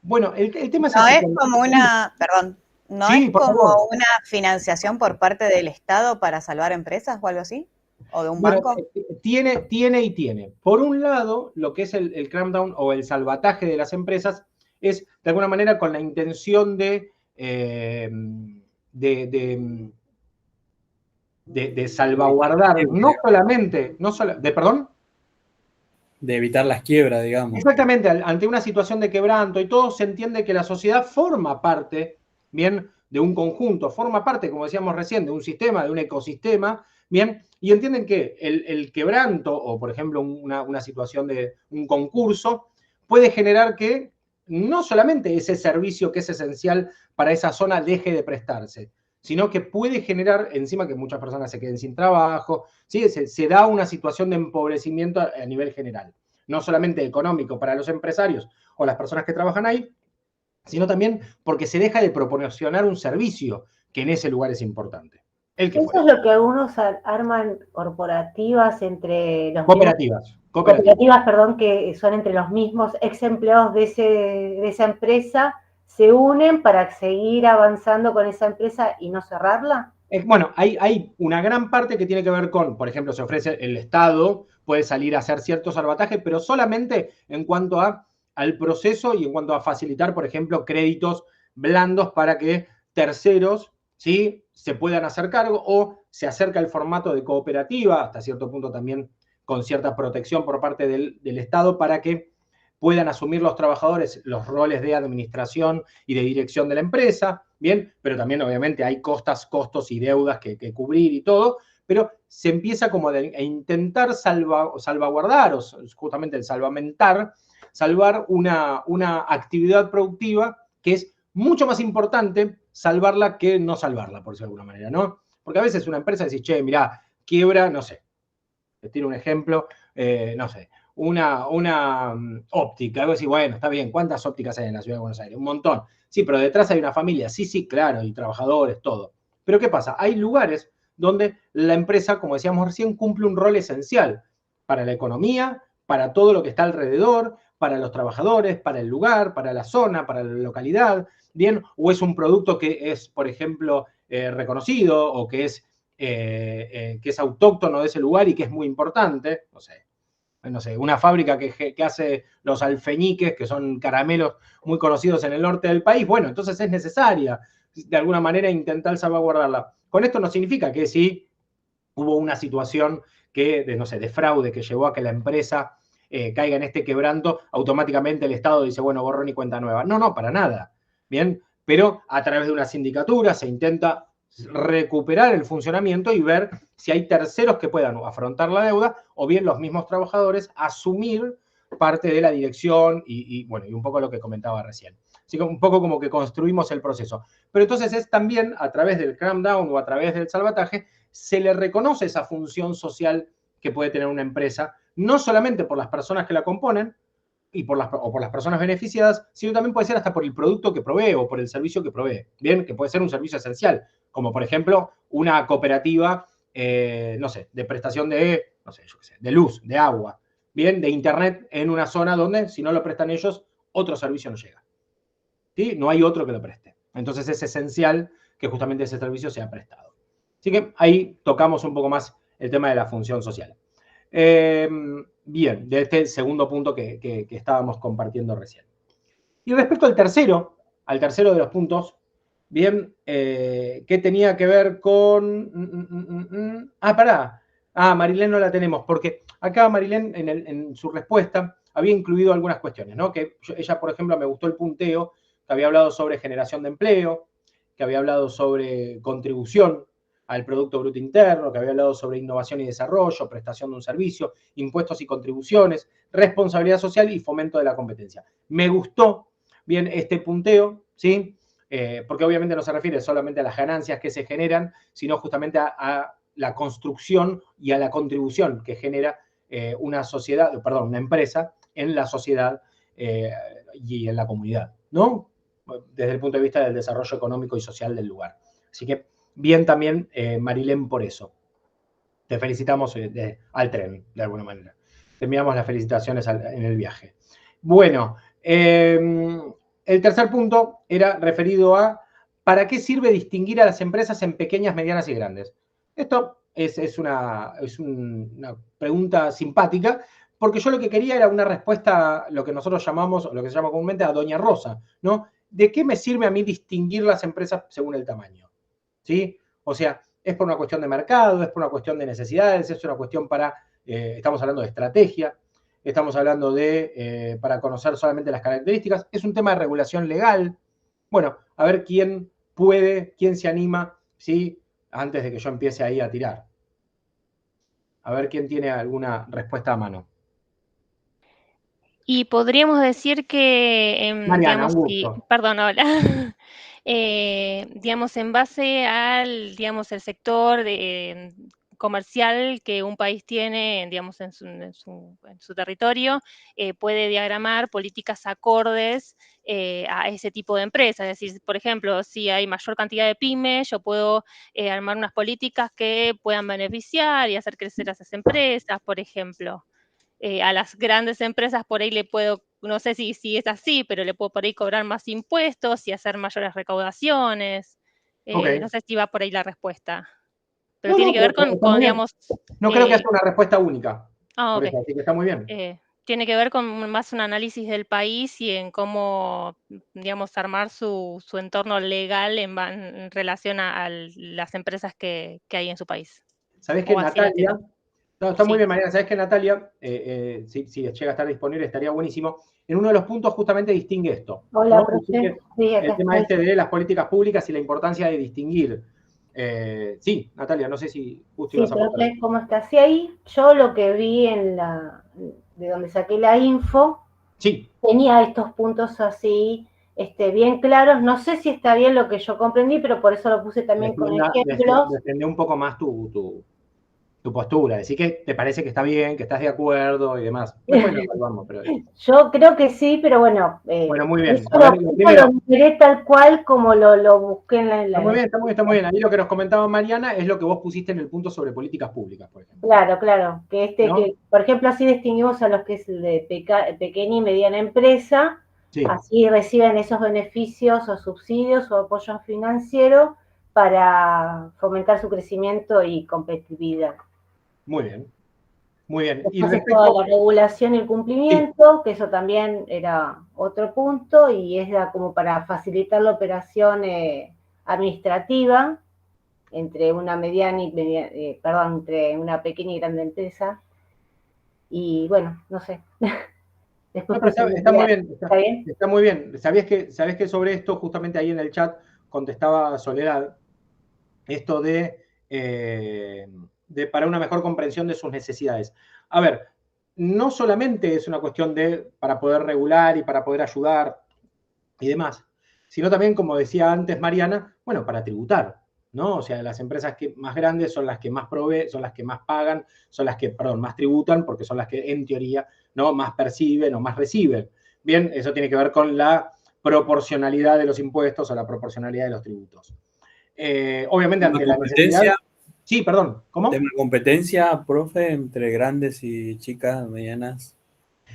Bueno, el tema es No así. es como una, perdón, no Sí, es por como favor. una financiación por parte del Estado para salvar empresas o algo así, o de un Bueno, banco. tiene. Por un lado, lo que es el cram down o el salvataje de las empresas es, de alguna manera, con la intención de salvaguardar, perdón. De evitar las quiebras, digamos. Exactamente, ante una situación de quebranto y todo, se entiende que la sociedad forma parte, bien, de un conjunto, forma parte, como decíamos recién, de un sistema, de un ecosistema, bien, y entienden que el quebranto o, por ejemplo, una situación de un concurso puede generar que no solamente ese servicio que es esencial para esa zona deje de prestarse, sino que puede generar encima que muchas personas se queden sin trabajo, ¿sí? Se da una situación de empobrecimiento a nivel general. no solamente económico para los empresarios o las personas que trabajan ahí, sino también porque se deja de proporcionar un servicio que en ese lugar es importante. El que Eso fuera. es lo que algunos arman corporativas entre los Cooperativas. cooperativas, perdón, que son entre los mismos ex empleados de esa empresa, se unen para seguir avanzando con esa empresa y no cerrarla. Bueno, hay una gran parte que tiene que ver con, por ejemplo, se ofrece el Estado, puede salir a hacer cierto salvataje, pero solamente en cuanto al proceso y en cuanto a facilitar, por ejemplo, créditos blandos para que terceros, ¿sí?, se puedan hacer cargo, o se acerca el formato de cooperativa, hasta cierto punto también con cierta protección por parte del Estado, para que puedan asumir los trabajadores los roles de administración y de dirección de la empresa, ¿bien? Pero también obviamente hay costos y deudas que cubrir y todo, pero se empieza como a intentar salvaguardar, o justamente el salvar una actividad productiva que es mucho más importante salvarla que no salvarla, por decirlo de alguna manera, ¿no? Porque a veces una empresa dice, che, mirá, quiebra, no sé, les tiro un ejemplo, no sé, una óptica, algo así, bueno, está bien, ¿cuántas ópticas hay en la ciudad de Buenos Aires? Un montón. Sí, pero detrás hay una familia, sí, claro, y trabajadores, todo. Pero ¿qué pasa? Hay lugares donde la empresa, como decíamos recién, cumple un rol esencial para la economía, para todo lo que está alrededor, para los trabajadores, para el lugar, para la zona, para la localidad, ¿bien? O es un producto que es, por ejemplo, reconocido o que es autóctono de ese lugar y que es muy importante, no sé, una fábrica que hace los alfeñiques, que son caramelos muy conocidos en el norte del país, bueno, entonces es necesaria, de alguna manera, intentar salvaguardarla. Con esto no significa que si hubo una situación no sé, de fraude que llevó a que la empresa caiga en este quebranto, automáticamente el Estado dice, bueno, borrón y cuenta nueva. No, para nada, ¿bien? Pero a través de una sindicatura se intenta recuperar el funcionamiento y ver si hay terceros que puedan afrontar la deuda o bien los mismos trabajadores asumir parte de la dirección y un poco lo que comentaba recién. Así que un poco como que construimos el proceso. Pero entonces es también a través del cram down o a través del salvataje se le reconoce esa función social que puede tener una empresa, no solamente por las personas que la componen y por las personas beneficiadas, sino también puede ser hasta por el producto que provee o por el servicio que provee. Bien, que puede ser un servicio esencial, como por ejemplo una cooperativa, no sé, de prestación de, no sé, yo qué sé, de luz, de agua, bien, de internet en una zona donde si no lo prestan ellos, otro servicio no llega. ¿Sí? No hay otro que lo preste. Entonces es esencial que justamente ese servicio sea prestado. Así que ahí tocamos un poco más el tema de la función social. Bien, de este segundo punto que estábamos compartiendo recién. Y respecto al tercero de los puntos, bien, que tenía que ver con... Marilén no la tenemos, porque acá Marilén en su respuesta había incluido algunas cuestiones, ¿no? Que ella, por ejemplo, me gustó el punteo, que había hablado sobre generación de empleo, que había hablado sobre contribución al Producto Bruto Interno, que había hablado sobre innovación y desarrollo, prestación de un servicio, impuestos y contribuciones, responsabilidad social y fomento de la competencia. Me gustó bien este punteo, ¿sí? Porque obviamente no se refiere solamente a las ganancias que se generan, sino justamente a la construcción y a la contribución que genera una empresa en la sociedad y en la comunidad, ¿no? Desde el punto de vista del desarrollo económico y social del lugar. Así que bien también, Marilén, por eso. Te felicitamos al tren, de alguna manera. Te enviamos las felicitaciones en el viaje. Bueno, el tercer punto era referido a ¿para qué sirve distinguir a las empresas en pequeñas, medianas y grandes? Esto es una pregunta simpática, porque yo lo que quería era una respuesta, lo que nosotros llamamos, o lo que se llama comúnmente a Doña Rosa, ¿no? ¿De qué me sirve a mí distinguir las empresas según el tamaño? ¿Sí? O sea, es por una cuestión de mercado, es por una cuestión de necesidades, es una cuestión estamos hablando de estrategia, estamos hablando para conocer solamente las características, es un tema de regulación legal. Bueno, a ver quién se anima, ¿sí? Antes de que yo empiece ahí a tirar. A ver quién tiene alguna respuesta a mano. Y podríamos decir que, Mariana, digamos, un gusto. perdón, hola. Digamos, en base al, digamos, el sector comercial que un país tiene, digamos, en su territorio, puede diagramar políticas acordes a ese tipo de empresas. Es decir, por ejemplo, si hay mayor cantidad de pymes, yo puedo armar unas políticas que puedan beneficiar y hacer crecer a esas empresas, por ejemplo. A las grandes empresas por ahí le puedo, no sé si es así, pero le puedo por ahí cobrar más impuestos y hacer mayores recaudaciones. Ok. No sé si va por ahí la respuesta. Pero No, tiene no, que ver pero está muy bien. digamos... No creo que sea una respuesta única. Por ok. eso, así que está muy bien. Tiene que ver con más un análisis del país y en cómo, digamos, armar su entorno legal en relación a las empresas que hay en su país. ¿Sabés que O así lo Natalia? entiendo. No, está muy Sí. bien, Mariana. ¿Sabés que Natalia, si llega a estar disponible, estaría buenísimo? En uno de los puntos justamente distingue esto. Hola, ¿no? profe. Sí, acá El tema estoy. de las políticas públicas y la importancia de distinguir. Sí, Natalia, no sé si justo Sí, ibas a aportar. profe, ¿cómo está? Sí, ahí yo lo que vi de donde saqué la info, sí, tenía estos puntos así, bien claros. No sé si está bien lo que yo comprendí, pero por eso lo puse también con ejemplos. Defende un poco más tu postura, decir que te parece que está bien, que estás de acuerdo y demás. Después lo evaluamos, pero... Yo creo que sí, pero bueno, bueno, muy bien. eso lo miré tal cual como lo busqué en la... Está muy bien, está muy bien. Ahí lo que nos comentaba Mariana es lo que vos pusiste en el punto sobre políticas públicas, por ejemplo. Claro, que ¿no? que, por ejemplo, así distinguimos a los que es el de pequeña y mediana empresa, sí. Así reciben esos beneficios o subsidios o apoyo financiero para fomentar su crecimiento y competitividad. Muy bien. Muy bien. Después y respecto a la regulación y el cumplimiento, sí. Que eso también era otro punto, y es como para facilitar la operación administrativa entre una entre una pequeña y grande empresa. Y bueno, no sé. Después está muy bien. ¿Está bien? Está muy bien. ¿Sabés que sobre esto, justamente ahí en el chat, contestaba Soledad, esto de para una mejor comprensión de sus necesidades? A ver, no solamente es una cuestión para poder regular y para poder ayudar y demás, sino también, como decía antes Mariana, bueno, para tributar, ¿no? O sea, las empresas más grandes son las que más proveen, son las que más pagan, son las que, más tributan, porque son las que, en teoría, ¿no? Más perciben o más reciben. Bien, eso tiene que ver con la proporcionalidad de los impuestos o la proporcionalidad de los tributos. Obviamente, ante la necesidad... Sí, perdón, ¿cómo? ¿Tema competencia, profe, entre grandes y chicas, medianas?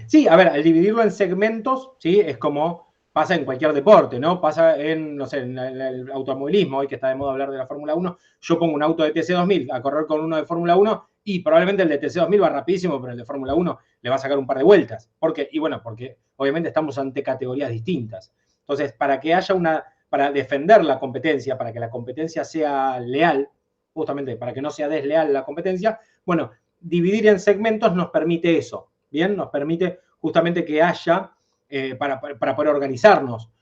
Sí, a ver, al dividirlo en segmentos, ¿sí? Es como pasa en cualquier deporte, ¿no? Pasa en, no sé, en el automovilismo, hoy que está de moda hablar de la Fórmula 1, yo pongo un auto de TC2000 a correr con uno de Fórmula 1 y probablemente el de TC2000 va rapidísimo, pero el de Fórmula 1 le va a sacar un par de vueltas. ¿Por qué? Y bueno, porque obviamente estamos ante categorías distintas. Entonces, para que haya para defender la competencia, para que la competencia sea leal, justamente para que no sea desleal la competencia, bueno, dividir en segmentos nos permite eso, ¿bien? Nos permite justamente que haya, para poder organizarnos,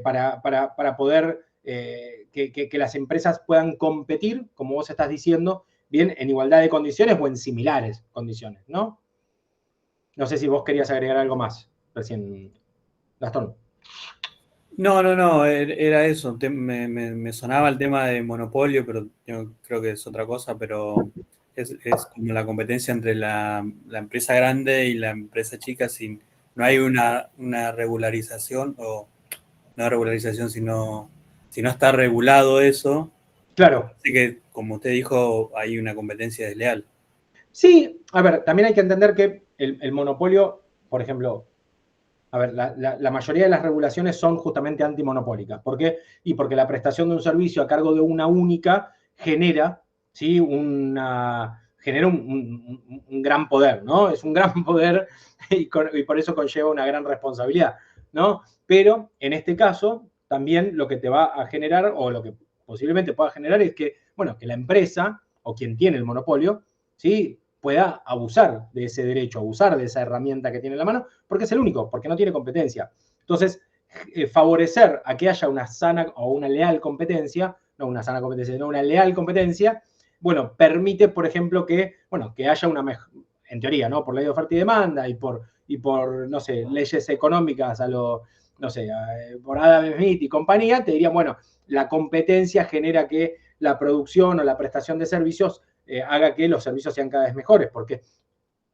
para poder que las empresas puedan competir, como vos estás diciendo, bien, en igualdad de condiciones o en similares condiciones, ¿no? No sé si vos querías agregar algo más recién, Gastón. No, era eso. Me sonaba el tema de monopolio, pero yo creo que es otra cosa, pero es como la competencia entre la empresa grande y la empresa chica, sin no hay una regularización, o no regularización, sino si no está regulado eso. Claro. Así que, como usted dijo, hay una competencia desleal. Sí, a ver, también hay que entender que el monopolio, por ejemplo, a ver, la mayoría de las regulaciones son justamente antimonopólicas. ¿Por qué? Y porque la prestación de un servicio a cargo de una única genera, ¿sí? Genera un gran poder, ¿no? Es un gran poder y por eso conlleva una gran responsabilidad, ¿no? Pero en este caso, también lo que te va a generar, o lo que posiblemente pueda generar, es que, bueno, que la empresa, o quien tiene el monopolio, ¿sí? Pueda abusar de ese derecho, abusar de esa herramienta que tiene en la mano, porque es el único, porque no tiene competencia. Entonces, favorecer a que haya una sana o una leal competencia, no una sana competencia, sino una leal competencia, bueno, permite, por ejemplo, que haya una mejor, en teoría, ¿no? Por ley de oferta y demanda y por no sé, leyes económicas no sé, por Adam Smith y compañía, te dirían, bueno, la competencia genera que la producción o la prestación de servicios haga que los servicios sean cada vez mejores, porque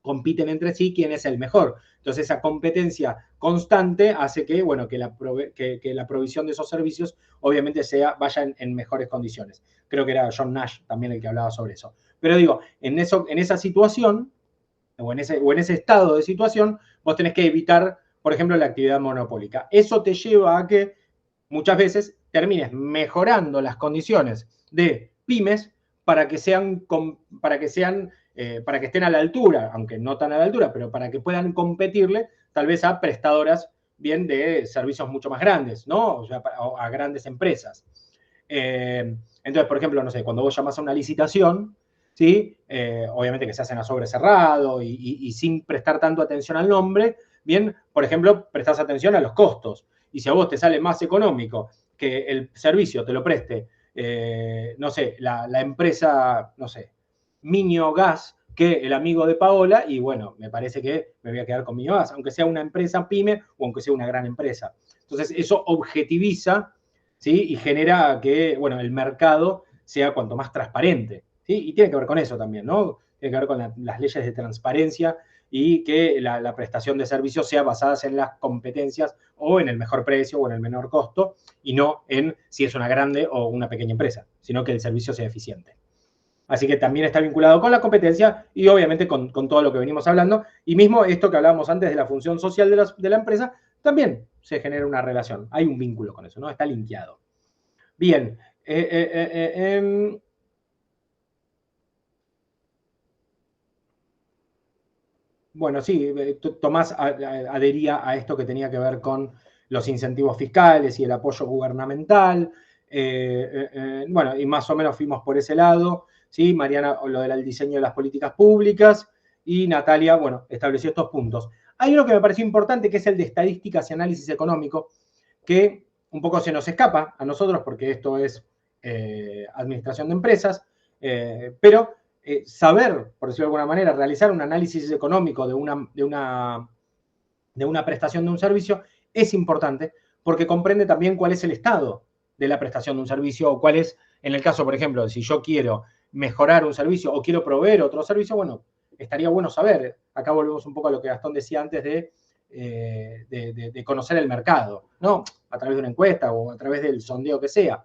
compiten entre sí quién es el mejor. Entonces, esa competencia constante hace que, bueno, que la provisión de esos servicios obviamente vaya en mejores condiciones. Creo que era John Nash también el que hablaba sobre eso. Pero digo, en esa situación, o en ese estado de situación, vos tenés que evitar, por ejemplo, la actividad monopólica. Eso te lleva a que muchas veces termines mejorando las condiciones de pymes para que estén a la altura, aunque no tan a la altura, pero para que puedan competirle tal vez a prestadoras bien de servicios mucho más grandes, ¿no? O sea, a grandes empresas. Entonces, por ejemplo, no sé, cuando vos llamás a una licitación, ¿sí? Obviamente que se hacen a sobre cerrado y sin prestar tanto atención al nombre, bien, por ejemplo, prestás atención a los costos. Y si a vos te sale más económico que el servicio te lo preste, no sé, la empresa, no sé, Minio Gas, que el amigo de Paola, y bueno, me parece que me voy a quedar con Minio Gas, aunque sea una empresa pyme o aunque sea una gran empresa. Entonces, eso objetiviza, ¿sí? Y genera que, bueno, el mercado sea cuanto más transparente, ¿sí? Y tiene que ver con eso también, ¿no? Tiene que ver con las leyes de transparencia y que la prestación de servicios sea basada en las competencias o en el mejor precio o en el menor costo, y no en si es una grande o una pequeña empresa, sino que el servicio sea eficiente. Así que también está vinculado con la competencia y obviamente con todo lo que venimos hablando. Y mismo esto que hablábamos antes de la función social de la empresa, también se genera una relación. Hay un vínculo con eso, ¿no? Está linkeado. Bien. Bueno, sí, Tomás adhería a esto que tenía que ver con los incentivos fiscales y el apoyo gubernamental. Bueno, y más o menos fuimos por ese lado. ¿Sí? Mariana, lo del diseño de las políticas públicas, y Natalia, bueno, estableció estos puntos. Hay uno que me pareció importante, que es el de estadísticas y análisis económico, que un poco se nos escapa a nosotros, porque esto es administración de empresas, pero saber, por decirlo de alguna manera, realizar un análisis económico de una prestación de un servicio es importante, porque comprende también cuál es el estado de la prestación de un servicio, o cuál es, en el caso, por ejemplo, si yo quiero mejorar un servicio o quiero proveer otro servicio, bueno, estaría bueno saber. Acá volvemos un poco a lo que Gastón decía antes de conocer el mercado, ¿no? A través de una encuesta o a través del sondeo que sea.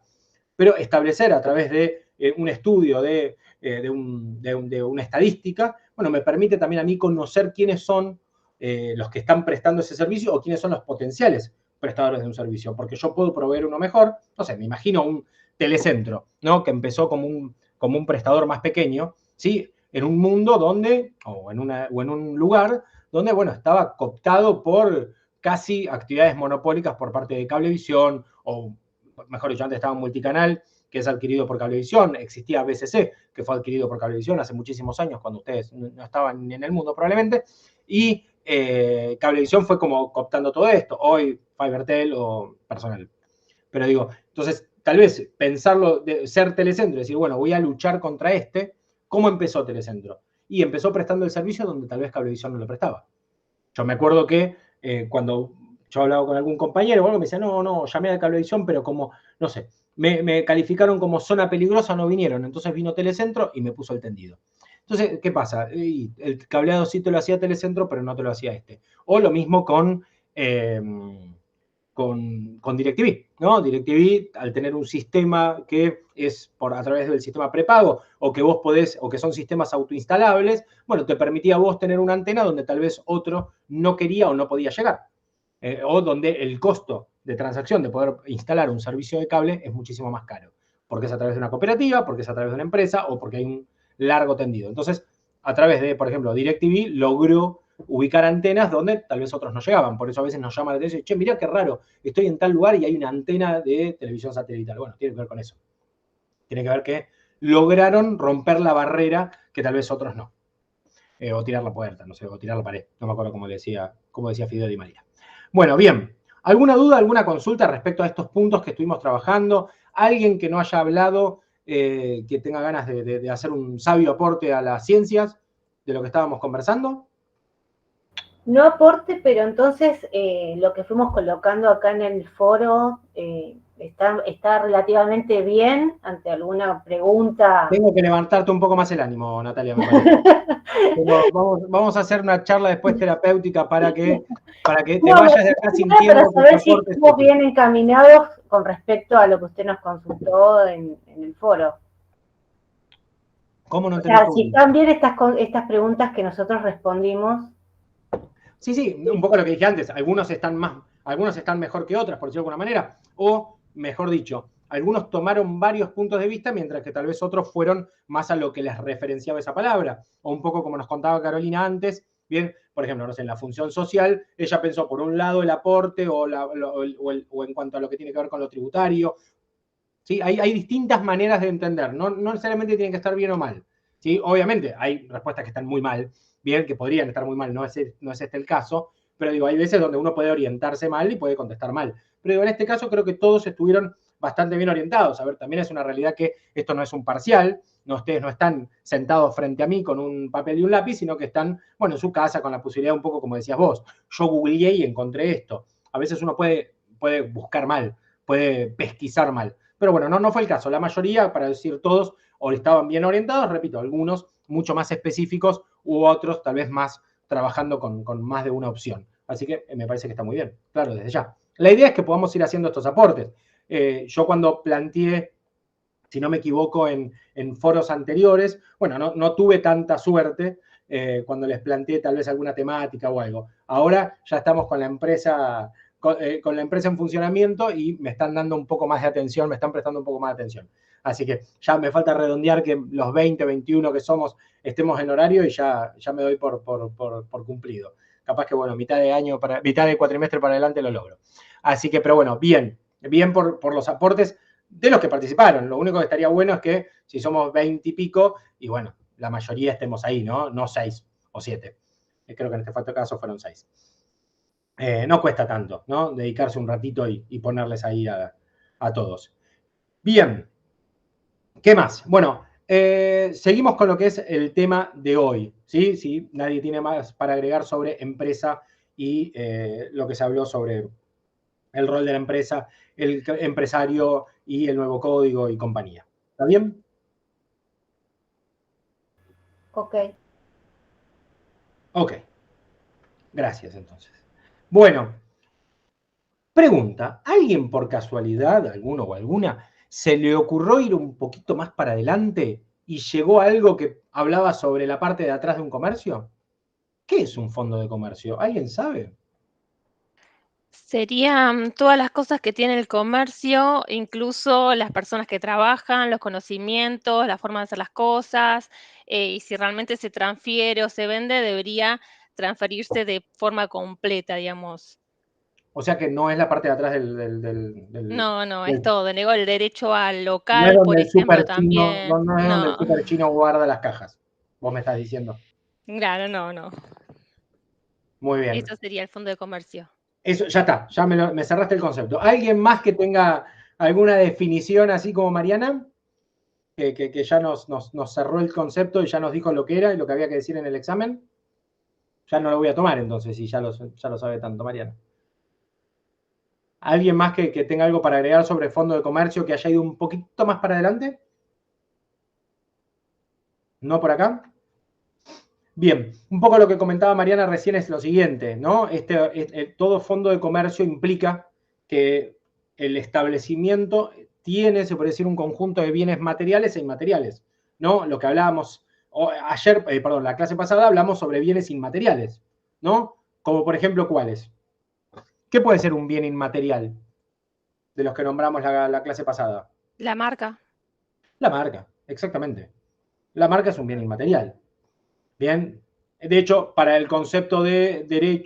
Pero establecer a través de un estudio, de una estadística, bueno, me permite también a mí conocer quiénes son los que están prestando ese servicio o quiénes son los potenciales prestadores de un servicio, porque yo puedo proveer uno mejor. No sé, me imagino un telecentro, ¿no? Que empezó como un prestador más pequeño, ¿sí? En un mundo donde, o en un lugar donde, bueno, estaba cooptado por casi actividades monopólicas por parte de Cablevisión, o mejor dicho, antes estaba Multicanal, que es adquirido por Cablevisión. Existía BCC, que fue adquirido por Cablevisión hace muchísimos años, cuando ustedes no estaban en el mundo probablemente, y Cablevisión fue como cooptando todo esto. Hoy Fibertel o Personal. Pero digo, entonces, tal vez pensarlo, de ser Telecentro, decir, bueno, voy a luchar contra este. ¿Cómo empezó Telecentro? Y empezó prestando el servicio donde tal vez Cablevisión no lo prestaba. Yo me acuerdo que cuando yo hablaba con algún compañero, bueno, me decía, no, llamé a Cablevisión, pero como, no sé, me calificaron como zona peligrosa, no vinieron. Entonces vino Telecentro y me puso el tendido. Entonces, ¿qué pasa? El cableado sí te lo hacía Telecentro, pero no te lo hacía este. O lo mismo con DirecTV, ¿no? DirecTV, al tener un sistema que es a través del sistema prepago, o que vos podés, o que son sistemas autoinstalables, bueno, te permitía a vos tener una antena donde tal vez otro no quería o no podía llegar. O donde el costo de transacción de poder instalar un servicio de cable es muchísimo más caro, porque es a través de una cooperativa, porque es a través de una empresa, o porque hay un largo tendido. Entonces, a través de, por ejemplo, DirecTV logró ubicar antenas donde tal vez otros no llegaban. Por eso a veces nos llama la atención, che, mirá qué raro, estoy en tal lugar y hay una antena de televisión satelital. Bueno, tiene que ver con eso. Tiene que ver que lograron romper la barrera que tal vez otros no. O tirar la puerta, no sé, o tirar la pared. No me acuerdo cómo decía Fideo Di María. Bueno, bien. ¿Alguna duda, alguna consulta respecto a estos puntos que estuvimos trabajando? ¿Alguien que no haya hablado, que tenga ganas de hacer un sabio aporte a las ciencias de lo que estábamos conversando? No aporte, pero entonces lo que fuimos colocando acá en el foro, está relativamente bien ante alguna pregunta. Tengo que levantarte un poco más el ánimo, Natalia, me parece. Pero vamos a hacer una charla después terapéutica para que te vayas de acá sintiendo para saber tus si aportes. estamos bien encaminados con respecto a lo que usted nos consultó en el foro. ¿Cómo no O entendés sea, tu si están bien estas preguntas que nosotros respondimos. Sí, un poco lo que dije antes. Algunos están mejor que otras, por decirlo de alguna manera. O, mejor dicho, algunos tomaron varios puntos de vista, mientras que tal vez otros fueron más a lo que les referenciaba esa palabra. O un poco como nos contaba Carolina antes, bien, por ejemplo, no sé, en la función social, ella pensó por un lado el aporte o en cuanto a lo que tiene que ver con lo tributario. ¿Sí? Hay distintas maneras de entender, no necesariamente tienen que estar bien o mal. ¿Sí? Obviamente hay respuestas que están muy mal, bien, que podrían estar muy mal, no es este el caso, pero digo, hay veces donde uno puede orientarse mal y puede contestar mal. Pero digo, en este caso creo que todos estuvieron bastante bien orientados. A ver, también es una realidad que esto no es un parcial, ustedes no están sentados frente a mí con un papel y un lápiz, sino que están, bueno, en su casa con la posibilidad un poco, como decías vos, yo googleé y encontré esto. A veces uno puede buscar mal, puede pesquisar mal. Pero bueno, no fue el caso. La mayoría, para decir todos, o estaban bien orientados, repito, algunos mucho más específicos u otros tal vez más trabajando con más de una opción. Así que me parece que está muy bien, claro, desde ya. La idea es que podamos ir haciendo estos aportes. Yo cuando planteé, si no me equivoco, en foros anteriores, bueno, no tuve tanta suerte cuando les planteé tal vez alguna temática o algo. Ahora ya estamos con la empresa en funcionamiento y me están dando un poco más de atención, me están prestando un poco más de atención. Así que ya me falta redondear que los 20, 21 que somos estemos en horario y ya me doy por cumplido. Capaz que, bueno, mitad de cuatrimestre para adelante lo logro. Así que, pero bueno, bien por los aportes de los que participaron. Lo único que estaría bueno es que si somos 20 y pico, y bueno, la mayoría estemos ahí, ¿no? No 6 o 7. Creo que en este caso fueron 6. No cuesta tanto, ¿no? Dedicarse un ratito y ponerles ahí a todos. Bien. ¿Qué más? Bueno, seguimos con lo que es el tema de hoy, ¿sí? Sí, nadie tiene más para agregar sobre empresa y lo que se habló sobre el rol de la empresa, el empresario y el nuevo código y compañía. ¿Está bien? Ok. Ok. Gracias, entonces. Bueno, pregunta, ¿alguien por casualidad, alguno o alguna, se le ocurrió ir un poquito más para adelante y llegó a algo que hablaba sobre la parte de atrás de un comercio? ¿Qué es un fondo de comercio? ¿Alguien sabe? Serían todas las cosas que tiene el comercio, incluso las personas que trabajan, los conocimientos, la forma de hacer las cosas, y si realmente se transfiere o se vende, debería transferirse de forma completa, digamos. O sea que no es la parte de atrás No, es todo. Negó el derecho al no es local, donde por el super ejemplo, chino, también. no es donde el No, super chino guarda las cajas. Vos me estás diciendo. claro, no. Muy bien. Eso sería el fondo de comercio. Eso, ya está, ya me cerraste el concepto. ¿Alguien más que tenga alguna definición así como Mariana? Que ya nos cerró el concepto y ya nos dijo lo que era y lo que había que decir en el examen. Ya no lo voy a tomar entonces, si ya lo sabe tanto Mariana. ¿Alguien más que tenga algo para agregar sobre fondo de comercio que haya ido un poquito más para adelante? ¿No por acá? Bien, un poco lo que comentaba Mariana recién es lo siguiente, ¿no? Todo fondo de comercio implica que el establecimiento tiene, se puede decir, un conjunto de bienes materiales e inmateriales, ¿no? Lo que hablábamos ayer, la clase pasada hablamos sobre bienes inmateriales, ¿no? Como por ejemplo, ¿cuáles? ¿Qué puede ser un bien inmaterial de los que nombramos la clase pasada? La marca. La marca, exactamente. La marca es un bien inmaterial. Bien, de hecho, para el concepto del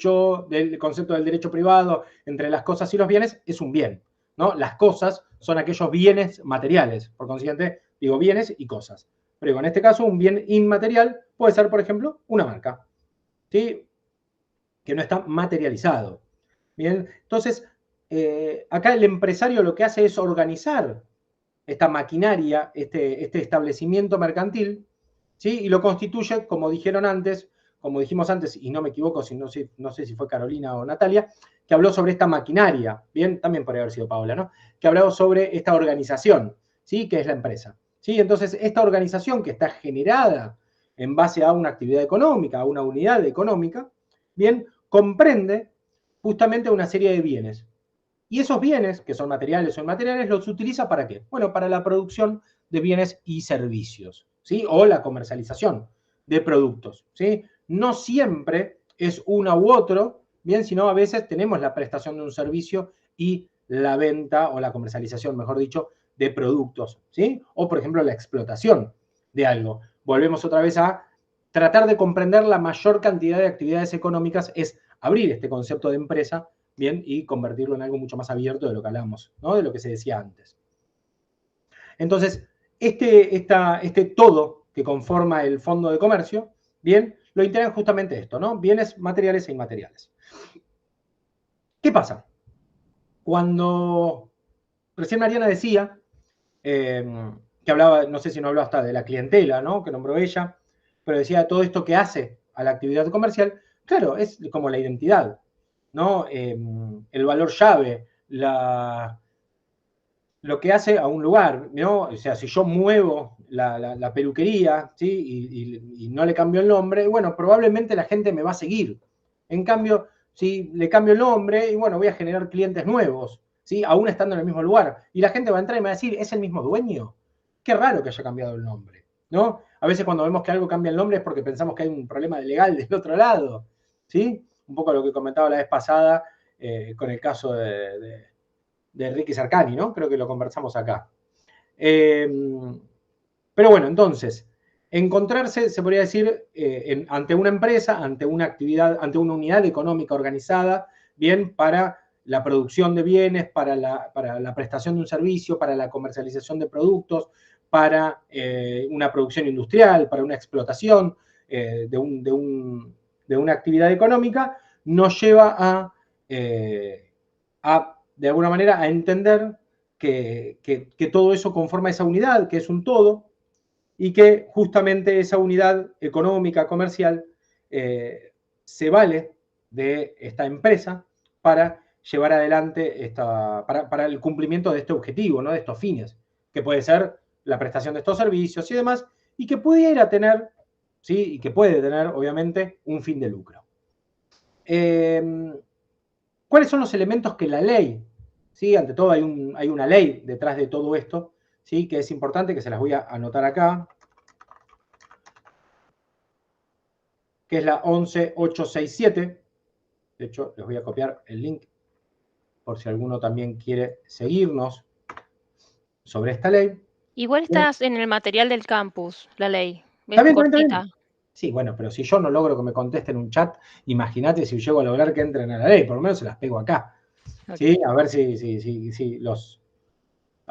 concepto del derecho privado entre las cosas y los bienes, es un bien, ¿no? Las cosas son aquellos bienes materiales, por consiguiente, digo bienes y cosas. Pero digo, en este caso, un bien inmaterial puede ser, por ejemplo, una marca, ¿sí? Que no está materializado. Bien, entonces, acá el empresario lo que hace es organizar esta maquinaria, este establecimiento mercantil, ¿sí? Y lo constituye, como dijeron antes, como dijimos antes, y no me equivoco, no sé si fue Carolina o Natalia, que habló sobre esta maquinaria, bien, también podría haber sido Paula, ¿no? Que habló sobre esta organización, ¿sí? Que es la empresa, ¿sí? Entonces, esta organización que está generada en base a una actividad económica, a una unidad económica, bien, comprende justamente una serie de bienes. Y esos bienes, que son materiales o inmateriales, los utiliza ¿para qué? Bueno, para la producción de bienes y servicios, ¿sí? O la comercialización de productos, ¿sí? No siempre es uno u otro, bien, sino a veces tenemos la prestación de un servicio y la venta o la comercialización, mejor dicho, de productos, ¿sí? O, por ejemplo, la explotación de algo. Volvemos otra vez a tratar de comprender la mayor cantidad de actividades económicas, es abrir este concepto de empresa, bien, y convertirlo en algo mucho más abierto de lo que hablamos, ¿no? De lo que se decía antes. Entonces, este todo que conforma el fondo de comercio, bien, lo integran justamente esto, ¿no? Bienes materiales e inmateriales. ¿Qué pasa? Cuando recién Mariana decía que hablaba, no sé si no habló hasta de la clientela, ¿no? Que nombró ella, pero decía todo esto que hace a la actividad comercial, claro, es como la identidad, ¿no? El valor llave, lo que hace a un lugar, ¿no? O sea, si yo muevo la peluquería, ¿sí? Y no le cambio el nombre, bueno, probablemente la gente me va a seguir. En cambio, si le cambio el nombre, y bueno, voy a generar clientes nuevos, ¿sí? Aún estando en el mismo lugar. Y la gente va a entrar y me va a decir, ¿es el mismo dueño? Qué raro que haya cambiado el nombre, ¿no? A veces cuando vemos que algo cambia el nombre es porque pensamos que hay un problema legal del otro lado, ¿sí? Un poco lo que comentaba la vez pasada con el caso de Ricky Sarcani, ¿no? Creo que lo conversamos acá. Pero bueno, entonces, encontrarse, se podría decir, ante una empresa, ante una actividad, ante una unidad económica organizada, bien, para la producción de bienes, para la prestación de un servicio, para la comercialización de productos, para una producción industrial, para una explotación de una actividad económica, nos lleva de alguna manera, a entender que todo eso conforma esa unidad, que es un todo, y que justamente esa unidad económica, comercial, se vale de esta empresa para llevar adelante para el cumplimiento de este objetivo, ¿no? De estos fines, que puede ser la prestación de estos servicios y demás, y que pudiera tener, ¿sí? Y que puede tener, obviamente, un fin de lucro. ¿Cuáles son los elementos que la ley, ¿sí? Ante todo hay una ley detrás de todo esto, ¿sí? Que es importante, que se las voy a anotar acá, que es la 11867. De hecho, les voy a copiar el link por si alguno también quiere seguirnos sobre esta ley. Igual estás en el material del campus, la ley. ¿Está bien, cortita. está bien? Sí, bueno, pero si yo no logro que me contesten un chat, imagínate si llego a lograr que entren a la ley, por lo menos se las pego acá. Okay. ¿Sí? A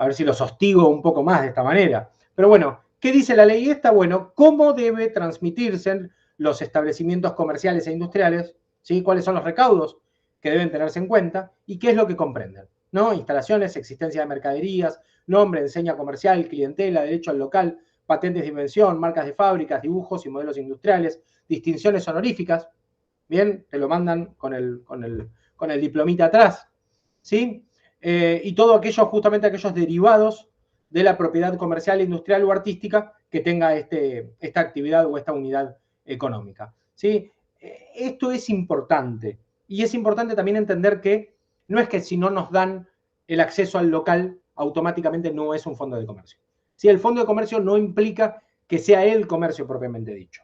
ver si los hostigo un poco más de esta manera. Pero bueno, ¿qué dice la ley esta? Bueno, ¿cómo debe transmitirse los establecimientos comerciales e industriales? ¿Sí? ¿Cuáles son los recaudos que deben tenerse en cuenta? ¿Y qué es lo que comprenden? ¿No? Instalaciones, existencia de mercaderías, nombre, enseña comercial, clientela, derecho al local, patentes de invención, marcas de fábricas, dibujos y modelos industriales, distinciones honoríficas. Bien, te lo mandan con el diplomita atrás, ¿sí? Y todo aquello, justamente aquellos derivados de la propiedad comercial, industrial o artística que tenga esta actividad o esta unidad económica, ¿sí? Esto es importante. Y es importante también entender que no es que si no nos dan el acceso al local, automáticamente no es un fondo de comercio. ¿Sí? El fondo de comercio no implica que sea el comercio propiamente dicho,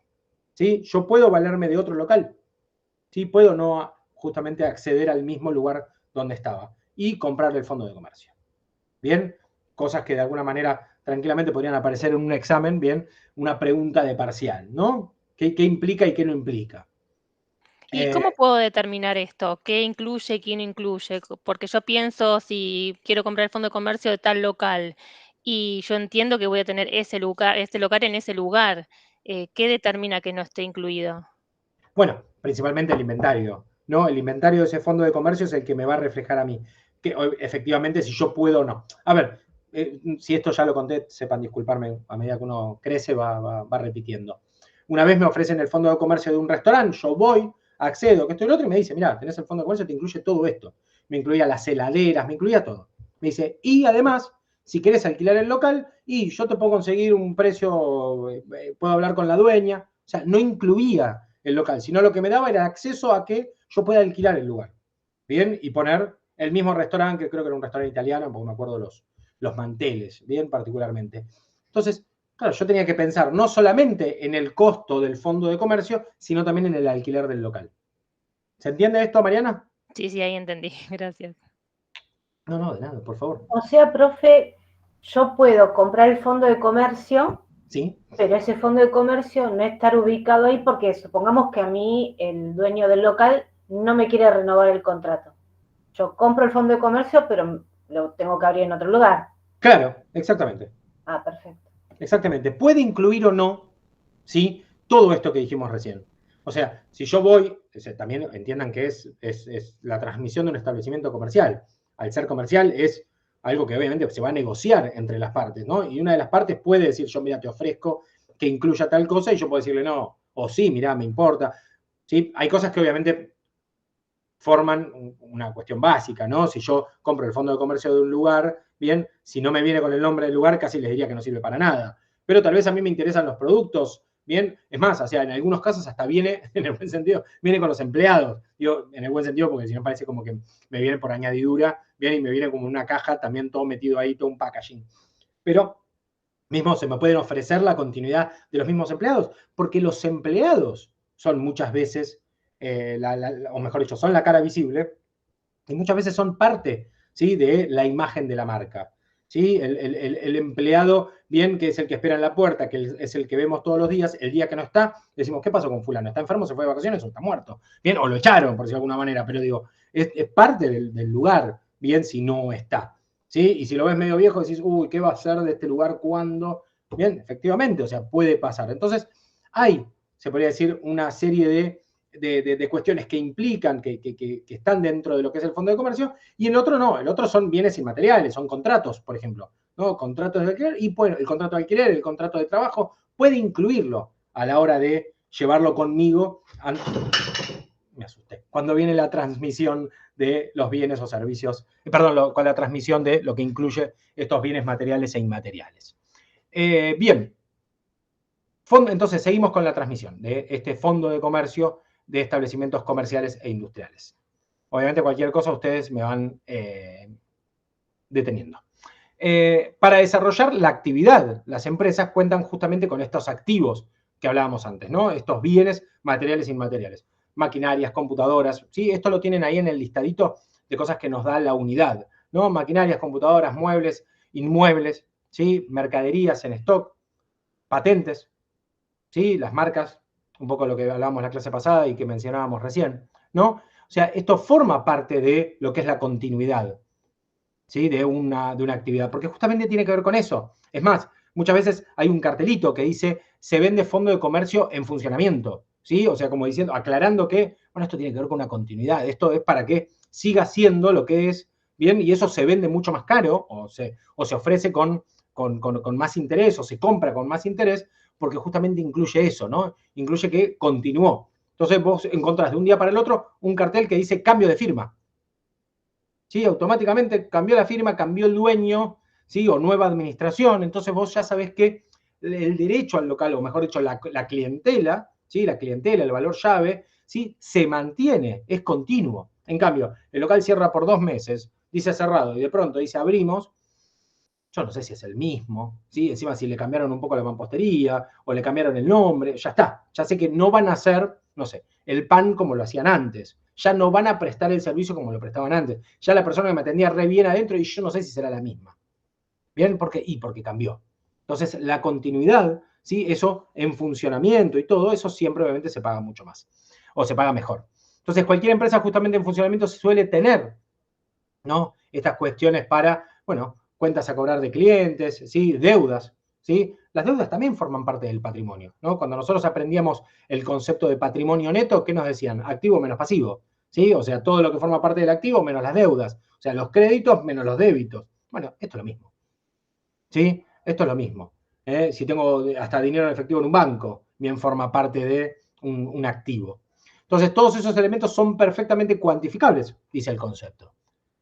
¿sí? Yo puedo valerme de otro local, ¿sí? Puedo no justamente acceder al mismo lugar donde estaba y comprarle el fondo de comercio. Bien, cosas que de alguna manera tranquilamente podrían aparecer en un examen, bien, una pregunta de parcial, ¿no? ¿Qué implica y qué no implica? ¿Y cómo puedo determinar esto? ¿Qué incluye y qué no incluye? Porque yo pienso, si quiero comprar el fondo de comercio de tal local y yo entiendo que voy a tener este local en ese lugar, ¿qué determina que no esté incluido? Bueno, principalmente el inventario, ¿no? El inventario de ese fondo de comercio es el que me va a reflejar a mí, que efectivamente si yo puedo o no. A ver, si esto ya lo conté, sepan disculparme, a medida que uno crece va repitiendo. una vez me ofrecen el fondo de comercio de un restaurante, yo voy, accedo, que esto y lo otro, y me dice, mira, tenés el fondo de comercio, te incluye todo esto. Me incluía las heladeras, me incluía todo. Me dice, y además, si querés alquilar el local, y yo te puedo conseguir un precio, puedo hablar con la dueña. O sea, no incluía el local, sino lo que me daba era acceso a que yo pueda alquilar el lugar. Bien, y poner el mismo restaurante, que creo que era un restaurante italiano, porque me acuerdo los manteles, bien particularmente. Entonces, claro, yo tenía que pensar no solamente en el costo del fondo de comercio, sino también en el alquiler del local. ¿Se entiende esto, Mariana? Sí, sí, ahí entendí. Gracias. No, de nada, por favor. O sea, profe, yo puedo comprar el fondo de comercio, ¿Sí? pero ese fondo de comercio no estar ubicado ahí porque supongamos que a mí el dueño del local no me quiere renovar el contrato. Yo compro el fondo de comercio, pero lo tengo que abrir en otro lugar. Claro, exactamente. Ah, perfecto. Exactamente. Puede incluir o no, ¿sí? Todo esto que dijimos recién. O sea, si yo voy, también entiendan que es la transmisión de un establecimiento comercial. Al ser comercial es algo que obviamente se va a negociar entre las partes, ¿no? Y una de las partes puede decir, yo mira, te ofrezco que incluya tal cosa, y yo puedo decirle no, o sí, mira, me importa. ¿Sí? Hay cosas que obviamente forman una cuestión básica, ¿no? Si yo compro el fondo de comercio de un lugar, bien, si no me viene con el nombre del lugar, casi les diría que no sirve para nada. Pero tal vez a mí me interesan los productos, bien, es más, o sea, en algunos casos hasta viene, en el buen sentido, viene con los empleados. Digo, en el buen sentido, porque si no parece como que me viene por añadidura, bien, y me viene como una caja, también todo metido ahí, todo un packaging. Pero mismo se me pueden ofrecer la continuidad de los mismos empleados, porque los empleados son muchas veces, o mejor dicho, son la cara visible, y muchas veces son parte, ¿sí?, de la imagen de la marca. ¿Sí? El empleado, bien, que es el que espera en la puerta, que es el que vemos todos los días, el día que no está, decimos, ¿qué pasó con fulano? ¿Está enfermo, se fue de vacaciones o está muerto? Bien, o lo echaron, por decirlo de alguna manera, pero digo, es parte del lugar, bien, si no está. ¿Sí? Y si lo ves medio viejo, decís, uy, ¿qué va a hacer de este lugar cuando? Bien, efectivamente, o sea, puede pasar. Entonces, hay, se podría decir, una serie de cuestiones que implican, que están dentro de lo que es el fondo de comercio, y el otro no, el otro son bienes inmateriales, son contratos, por ejemplo, ¿no? Contratos de alquiler, y bueno, el contrato de alquiler, el contrato de trabajo, puede incluirlo a la hora de llevarlo conmigo. Me asusté. Cuando viene la transmisión de los bienes o servicios, perdón, con la transmisión de lo que incluye estos bienes materiales e inmateriales. Bien. Entonces, seguimos con la transmisión de este fondo de comercio de establecimientos comerciales e industriales. Obviamente, cualquier cosa ustedes me van deteniendo. Para desarrollar la actividad, las empresas cuentan justamente con estos activos que hablábamos antes, ¿no? Estos bienes materiales e inmateriales. Maquinarias, computadoras, ¿sí? Esto lo tienen ahí en el listadito de cosas que nos da la unidad, ¿no? Maquinarias, computadoras, muebles, inmuebles, ¿sí? Mercaderías en stock, patentes, ¿sí? Las marcas, un poco lo que hablábamos la clase pasada y que mencionábamos recién, ¿no? O sea, esto forma parte de lo que es la continuidad, ¿sí? de una actividad, porque justamente tiene que ver con eso. Es más, muchas veces hay un cartelito que dice, se vende fondo de comercio en funcionamiento, ¿sí? O sea, como diciendo, aclarando que, bueno, esto tiene que ver con una continuidad, esto es para que siga siendo lo que es, ¿bien? Y eso se vende mucho más caro, o se ofrece con más interés, o se compra con más interés, porque justamente incluye eso, ¿no? Incluye que continuó. Entonces vos encontrás de un día para el otro un cartel que dice cambio de firma. ¿Sí? Automáticamente cambió la firma, cambió el dueño, ¿sí? O nueva administración. Entonces vos ya sabés que el derecho al local, o mejor dicho, la clientela, ¿sí? La clientela, el valor llave, ¿sí? Se mantiene, es continuo. En cambio, el local cierra por 2 meses, dice cerrado, y de pronto dice abrimos. Yo no sé si es el mismo, ¿sí? Encima si le cambiaron un poco la mampostería o le cambiaron el nombre, ya está. Ya sé que no van a hacer, no sé, el pan como lo hacían antes. Ya no van a prestar el servicio como lo prestaban antes. Ya la persona que me atendía re bien adentro y yo no sé si será la misma. ¿Bien? Porque cambió. Entonces, la continuidad, ¿sí? Eso en funcionamiento y todo eso siempre obviamente se paga mucho más. O se paga mejor. Entonces, cualquier empresa justamente en funcionamiento suele tener, ¿no? Estas cuestiones para, bueno, cuentas a cobrar de clientes, ¿sí? Deudas, ¿sí? Las deudas también forman parte del patrimonio, ¿no? Cuando nosotros aprendíamos el concepto de patrimonio neto, ¿qué nos decían? Activo menos pasivo, ¿sí? O sea, todo lo que forma parte del activo menos las deudas, o sea, los créditos menos los débitos. Bueno, esto es lo mismo, ¿sí? Esto es lo mismo. Si tengo hasta dinero en efectivo en un banco bien forma parte de un activo. Entonces, todos esos elementos son perfectamente cuantificables, dice el concepto.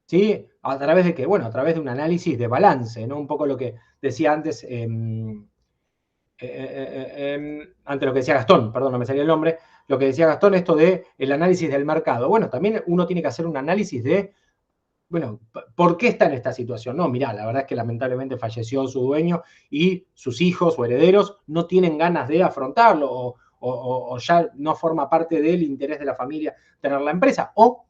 ¿Sí? ¿A través de qué? Bueno, a través de un análisis de balance, ¿no? Un poco lo que decía antes, antes lo que decía Gastón, perdón, no me salía el nombre, lo que decía Gastón, esto de el análisis del mercado. Bueno, también uno tiene que hacer un análisis de, bueno, ¿por qué está en esta situación? No, mirá, la verdad es que lamentablemente falleció su dueño y sus hijos o herederos no tienen ganas de afrontarlo o ya no forma parte del interés de la familia tener la empresa, o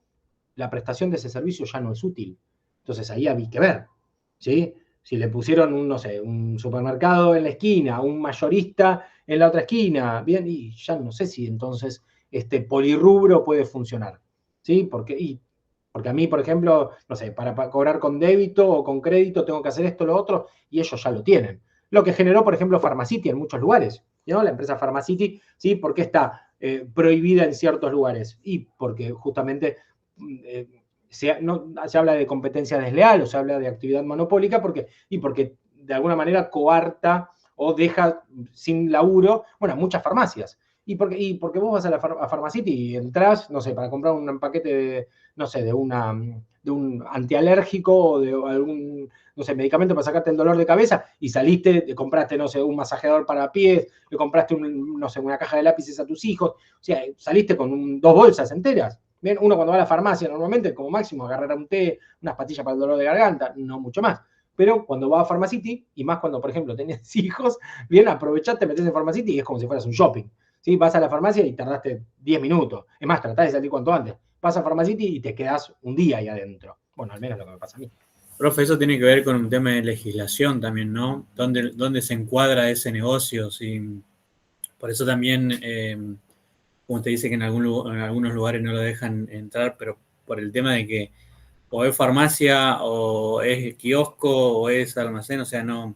la prestación de ese servicio ya no es útil. Entonces ahí había que ver, ¿sí? Si le pusieron no sé, un supermercado en la esquina, un mayorista en la otra esquina, bien, y ya no sé si entonces este polirrubro puede funcionar, ¿sí? Porque a mí, por ejemplo, no sé, para cobrar con débito o con crédito tengo que hacer esto, lo otro, y ellos ya lo tienen. Lo que generó, por ejemplo, Pharmacity en muchos lugares, ¿no? La empresa Pharmacity, ¿sí? ¿Por qué está prohibida en ciertos lugares? Y porque justamente se habla de competencia desleal o se habla de actividad monopólica porque de alguna manera coarta o deja sin laburo, bueno, muchas farmacias. Y porque vos vas a Pharmacity y entras, no sé, para comprar un paquete de, no sé, de un antialérgico o de algún, no sé, medicamento para sacarte el dolor de cabeza y saliste, compraste, no sé, un masajeador para pies, le compraste, no sé, una caja de lápices a tus hijos, o sea, saliste con 2 bolsas enteras. Bien, uno cuando va a la farmacia normalmente, como máximo, agarrará un té, unas pastillas para el dolor de garganta, no mucho más. Pero cuando va a Pharmacity, y más cuando, por ejemplo, tenés hijos, bien, aprovechás, te metés en Pharmacity y es como si fueras un shopping. ¿Sí? Vas a la farmacia y tardaste 10 minutos. Es más, tratás de salir cuanto antes. Vas a Pharmacity y te quedás un día ahí adentro. Bueno, al menos lo que me pasa a mí. Profe, eso tiene que ver con un tema de legislación también, ¿no? ¿Dónde se encuadra ese negocio? ¿Sí? Por eso también, como usted dice que en algunos lugares no lo dejan entrar, pero por el tema de que o es farmacia, o es kiosco, o es almacén, o sea, no,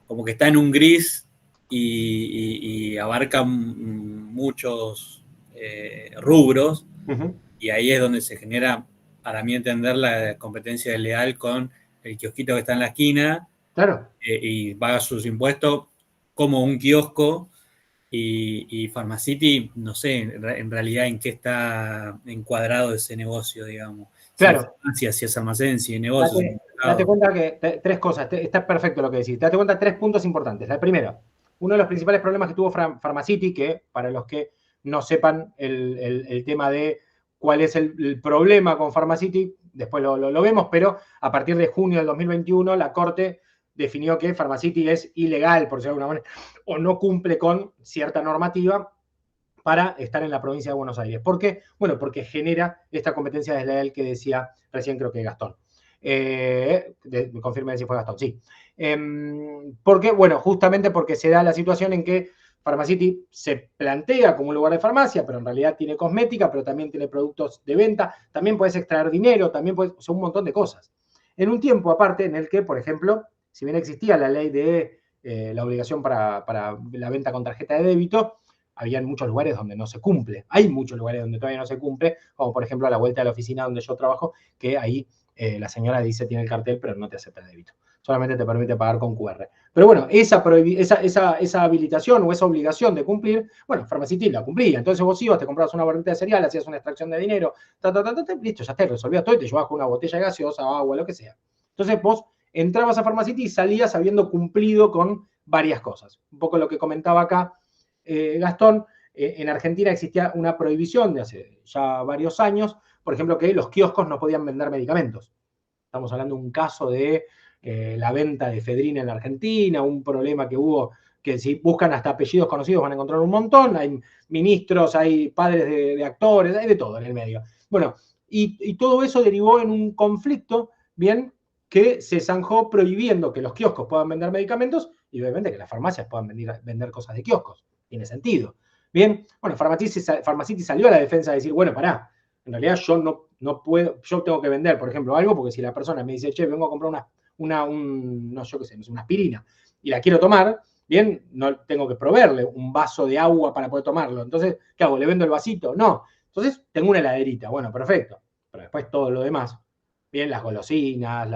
como que está en un gris y abarca muchos rubros, y ahí es donde se genera, para mí entender, la competencia desleal con el kiosquito que está en la esquina, claro, y paga sus impuestos como un kiosco, y Pharmacity, no sé, en realidad en qué está encuadrado ese negocio, digamos. Claro. Si es farmacia, si es almacén, si es negocio. Date cuenta que 3 cosas, está perfecto lo que decís. Date cuenta 3 puntos importantes. La primera, uno de los principales problemas que tuvo Pharmacity, que para los que no sepan el tema de cuál es el problema con Pharmacity, después lo vemos, pero a partir de junio del 2021 la Corte definió que Pharmacity es ilegal, por decirlo de alguna manera, o no cumple con cierta normativa para estar en la provincia de Buenos Aires. ¿Por qué? Bueno, porque genera esta competencia desleal que decía recién, creo que Gastón. Confirme si fue Gastón, sí. Porque, bueno, justamente porque se da la situación en que Pharmacity se plantea como un lugar de farmacia, pero en realidad tiene cosmética, pero también tiene productos de venta, también puedes extraer dinero, también son un montón de cosas. En un tiempo aparte en el que, por ejemplo, si bien existía la ley de la obligación para la venta con tarjeta de débito, había muchos lugares donde no se cumple. Hay muchos lugares donde todavía no se cumple, como por ejemplo a la vuelta de la oficina donde yo trabajo, que ahí la señora dice tiene el cartel, pero no te acepta el débito. Solamente te permite pagar con QR. Pero bueno, esa habilitación o esa obligación de cumplir, bueno, Pharmacity la cumplía. Entonces vos ibas, te comprabas una barrita de cereal, hacías una extracción de dinero, listo, ya te resolvías todo y te llevabas con una botella de gaseosa, agua, lo que sea. Entonces vos entrabas a Pharmacity y salías habiendo cumplido con varias cosas. Un poco lo que comentaba acá Gastón, en Argentina existía una prohibición de hace ya varios años, por ejemplo, que los kioscos no podían vender medicamentos. Estamos hablando de un caso de la venta de efedrina en la Argentina, un problema que hubo, que si buscan hasta apellidos conocidos van a encontrar un montón, hay ministros, hay padres de actores, hay de todo en el medio. Bueno, y todo eso derivó en un conflicto, bien, que se zanjó prohibiendo que los kioscos puedan vender medicamentos y obviamente que las farmacias puedan vender cosas de kioscos. Tiene sentido. Bien, bueno, Pharmacity salió a la defensa de decir, bueno, pará, en realidad yo no puedo, yo tengo que vender, por ejemplo, algo, porque si la persona me dice, che, vengo a comprar una aspirina y la quiero tomar, bien, no tengo que proveerle un vaso de agua para poder tomarlo. Entonces, ¿qué hago? ¿Le vendo el vasito? No. Entonces, tengo una heladerita. Bueno, perfecto. Pero después todo lo demás, bien, las golosinas,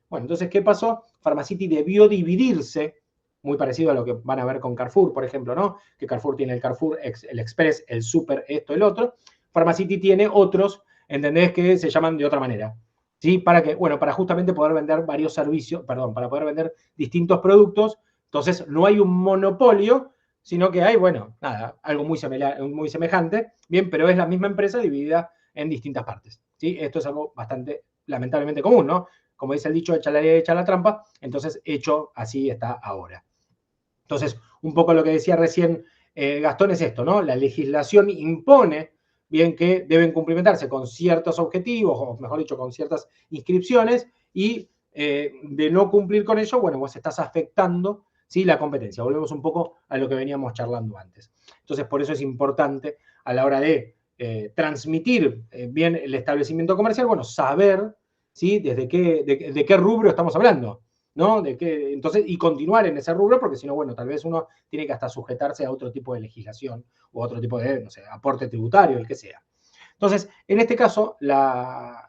bueno, entonces, ¿qué pasó? Pharmacity debió dividirse muy parecido a lo que van a ver con Carrefour, por ejemplo, ¿no? Que Carrefour tiene el Carrefour, el Express, el Super, esto, el otro. Pharmacity tiene otros, ¿entendés? Que se llaman de otra manera. ¿Sí? ¿Para qué? Bueno, para justamente poder vender varios servicios, perdón, para poder vender distintos productos. Entonces, no hay un monopolio, sino que hay, bueno, nada, algo muy semejante, bien, pero es la misma empresa dividida en distintas partes. ¿Sí? Esto es algo bastante, lamentablemente, común, ¿no? Como dice el dicho, echa la ley, echa la trampa, entonces hecho así está ahora. Entonces, un poco lo que decía recién Gastón es esto, ¿no? La legislación impone, bien, que deben cumplimentarse con ciertos objetivos, o mejor dicho, con ciertas inscripciones, y de no cumplir con ello, bueno, vos estás afectando, ¿sí?, la competencia. Volvemos un poco a lo que veníamos charlando antes. Entonces, por eso es importante a la hora de transmitir bien el establecimiento comercial, bueno, saber, ¿sí?, de qué rubro estamos hablando, ¿no? Entonces, y continuar en ese rubro, porque si no, bueno, tal vez uno tiene que hasta sujetarse a otro tipo de legislación o otro tipo de, no sé, aporte tributario, el que sea. Entonces, en este caso, la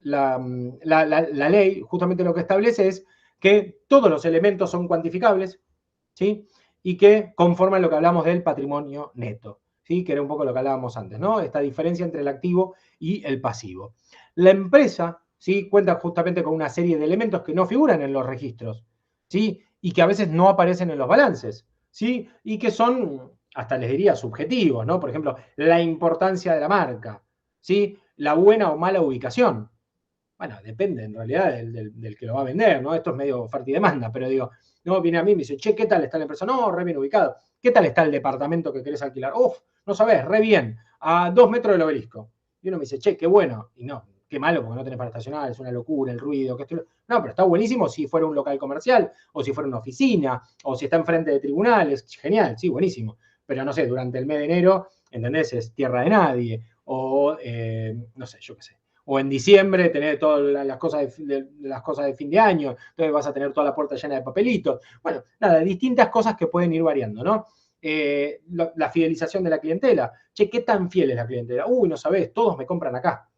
ley justamente lo que establece es que todos los elementos son cuantificables, ¿sí? Y que conforman lo que hablamos del patrimonio neto, ¿sí? Que era un poco lo que hablábamos antes, ¿no? Esta diferencia entre el activo y el pasivo. La empresa, ¿sí?, cuenta justamente con una serie de elementos que no figuran en los registros, ¿sí?, y que a veces no aparecen en los balances, ¿sí?, y que son, hasta les diría, subjetivos, ¿no? Por ejemplo, la importancia de la marca, ¿sí?, la buena o mala ubicación. Bueno, depende en realidad del que lo va a vender, ¿no? Esto es medio oferta y demanda, pero digo, no, viene a mí y me dice, che, ¿qué tal está la empresa? No, re bien ubicado. ¿Qué tal está el departamento que querés alquilar? Uf, no sabés, re bien, a 2 metros del obelisco. Y uno me dice, che, qué bueno. Y no, qué malo porque no tenés para estacionar, es una locura, el ruido, que esto. No, pero está buenísimo si fuera un local comercial, o si fuera una oficina, o si está enfrente de tribunales. Genial, sí, buenísimo. Pero no sé, durante el mes de enero, ¿entendés? Es tierra de nadie. O, no sé, yo qué sé. O en diciembre tener todas las cosas de fin de año, entonces vas a tener toda la puerta llena de papelitos. Bueno, nada, distintas cosas que pueden ir variando, ¿no? La fidelización de la clientela. Che, ¿qué tan fiel es la clientela? Uy, no sabés, todos me compran acá.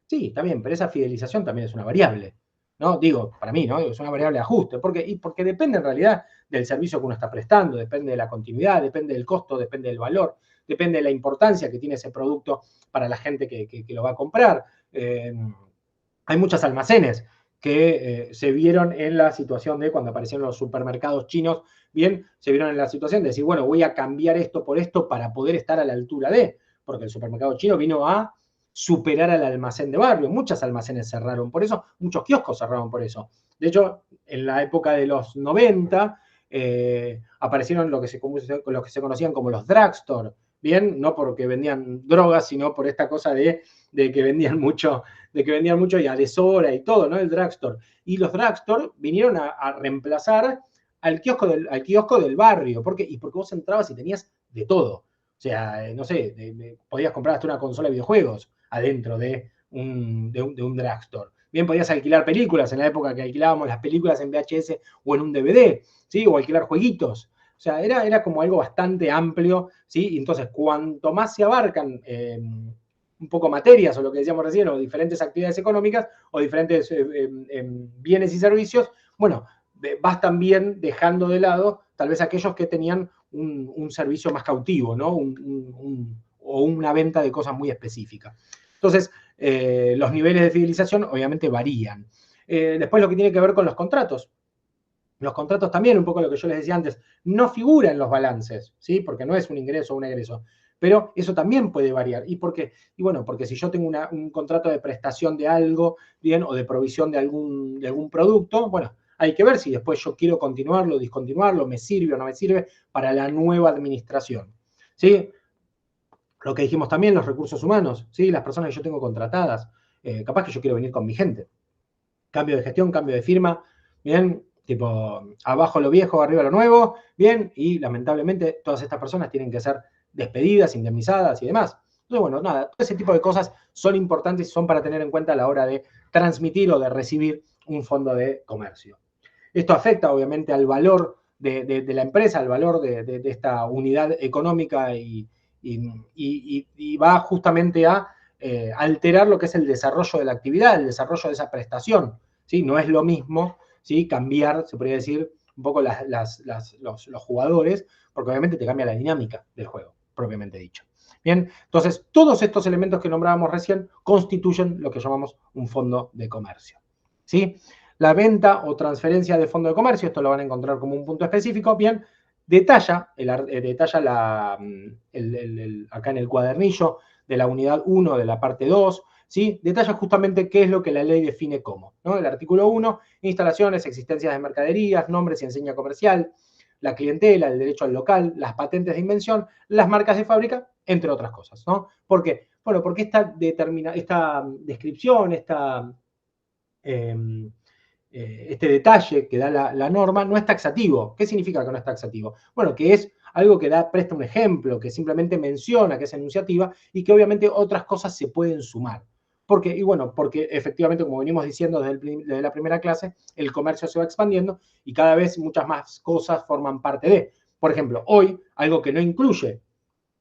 Sí, está bien, pero esa fidelización también es una variable, ¿no? Digo, para mí, ¿no? Es una variable de ajuste. Porque depende en realidad del servicio que uno está prestando, depende de la continuidad, depende del costo, depende del valor, depende de la importancia que tiene ese producto para la gente que lo va a comprar. Hay muchos almacenes que se vieron en la situación de cuando aparecieron los supermercados chinos, bien, se vieron en la situación de decir, bueno, voy a cambiar esto por esto para poder estar a la altura de, porque el supermercado chino vino a superar al almacén de barrio. Muchos almacenes cerraron por eso, muchos kioscos cerraron por eso. De hecho, en la época de los 90 aparecieron lo que se conocían como los drugstore, bien, no porque vendían drogas, sino por esta cosa de que vendían mucho y a deshora y todo, ¿no? El drugstore. Y los drugstore vinieron a reemplazar al kiosco del barrio. ¿Por qué? Y porque vos entrabas y tenías de todo. O sea, no sé, podías comprar hasta una consola de videojuegos adentro de un drugstore. Bien, podías alquilar películas en la época que alquilábamos las películas en VHS o en un DVD, ¿sí? O alquilar jueguitos. O sea, era como algo bastante amplio, ¿sí? Y entonces, cuanto más se abarcan un poco materias, o lo que decíamos recién, o diferentes actividades económicas, o diferentes bienes y servicios, bueno, vas también dejando de lado tal vez aquellos que tenían un servicio más cautivo, ¿no? O una venta de cosas muy específicas. Entonces, los niveles de fidelización obviamente varían. Después lo que tiene que ver con los contratos. Los contratos también, un poco lo que yo les decía antes, no figuran en los balances, ¿sí? Porque no es un ingreso o un egreso. Pero eso también puede variar. ¿Y por qué? Y bueno, porque si yo tengo un contrato de prestación de algo, bien, o de provisión de algún producto, bueno, hay que ver si después yo quiero continuarlo, discontinuarlo, me sirve o no me sirve para la nueva administración, ¿sí? Lo que dijimos también, los recursos humanos, ¿sí? Las personas que yo tengo contratadas, capaz que yo quiero venir con mi gente. Cambio de gestión, cambio de firma, bien, tipo, abajo lo viejo, arriba lo nuevo, bien, y lamentablemente todas estas personas tienen que ser despedidas, indemnizadas y demás. Entonces, bueno, nada, todo ese tipo de cosas son importantes y son para tener en cuenta a la hora de transmitir o de recibir un fondo de comercio. Esto afecta, obviamente, al valor de la empresa, al valor de esta unidad económica y va justamente a alterar lo que es el desarrollo de la actividad, el desarrollo de esa prestación, ¿sí? No es lo mismo, ¿sí? Cambiar, se podría decir, un poco los jugadores, porque obviamente te cambia la dinámica del juego, propiamente dicho. Bien, entonces todos estos elementos que nombrábamos recién constituyen lo que llamamos un fondo de comercio. ¿Sí? La venta o transferencia de fondo de comercio, esto lo van a encontrar como un punto específico, bien, detalla acá en el cuadernillo de la unidad 1 de la parte 2, ¿sí? Detalla justamente qué es lo que la ley define como, ¿no? El artículo 1, instalaciones, existencias de mercaderías, nombres y enseña comercial, la clientela, el derecho al local, las patentes de invención, las marcas de fábrica, entre otras cosas, ¿no? ¿Por qué? Bueno, porque esta descripción, este detalle que da la norma no es taxativo. ¿Qué significa que no es taxativo? Bueno, que es algo que presta un ejemplo, que simplemente menciona que es enunciativa y que obviamente otras cosas se pueden sumar. ¿Por qué? Y bueno, porque efectivamente, como venimos diciendo desde la primera clase, el comercio se va expandiendo y cada vez muchas más cosas forman parte de. Por ejemplo, hoy, algo que no incluye,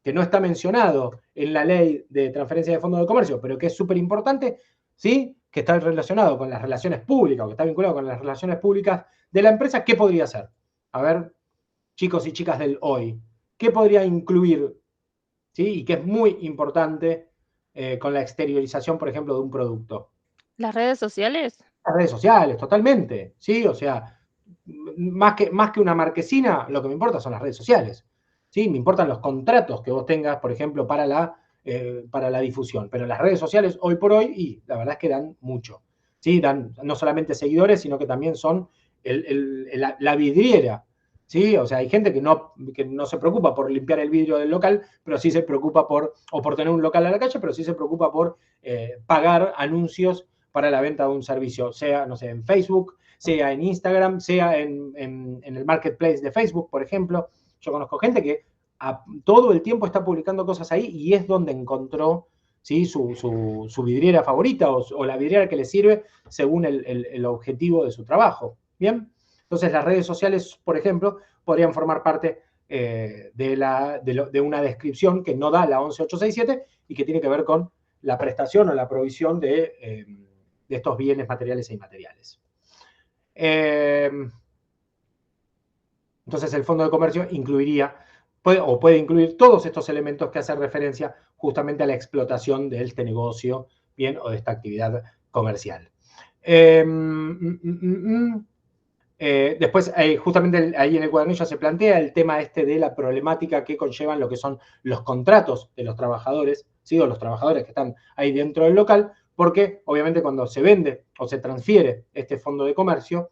que no está mencionado en la ley de transferencia de fondos de comercio, pero que es súper importante, ¿sí? Que está relacionado con las relaciones públicas, o que está vinculado con las relaciones públicas de la empresa, ¿qué podría ser? A ver, chicos y chicas del hoy, ¿qué podría incluir? ¿Sí? Y que es muy importante con la exteriorización, por ejemplo, de un producto. ¿Las redes sociales? Las redes sociales, totalmente, ¿sí? O sea, más que una marquesina, lo que me importa son las redes sociales, ¿sí? Me importan los contratos que vos tengas, por ejemplo, para la difusión. Pero las redes sociales, hoy por hoy, y la verdad es que dan mucho, ¿sí? Dan no solamente seguidores, sino que también son la vidriera, ¿sí? O sea, hay gente que no se preocupa por limpiar el vidrio del local, pero sí se preocupa por tener un local a la calle, pero sí se preocupa por pagar anuncios para la venta de un servicio, sea, no sé, en Facebook, sea en Instagram, sea en el marketplace de Facebook, por ejemplo. Yo conozco gente que todo el tiempo está publicando cosas ahí y es donde encontró, ¿sí? su vidriera favorita o la vidriera que le sirve según el objetivo de su trabajo. ¿Bien? Entonces las redes sociales, por ejemplo, podrían formar parte de una descripción que no da la 11867 y que tiene que ver con la prestación o la provisión de estos bienes materiales e inmateriales. Entonces el Fondo de Comercio puede incluir todos estos elementos que hacen referencia justamente a la explotación de este negocio, bien, o de esta actividad comercial. Después, justamente ahí en el cuadernillo se plantea el tema de la problemática que conllevan lo que son los contratos de los trabajadores, ¿sí? O los trabajadores que están ahí dentro del local, porque obviamente cuando se vende o se transfiere este fondo de comercio,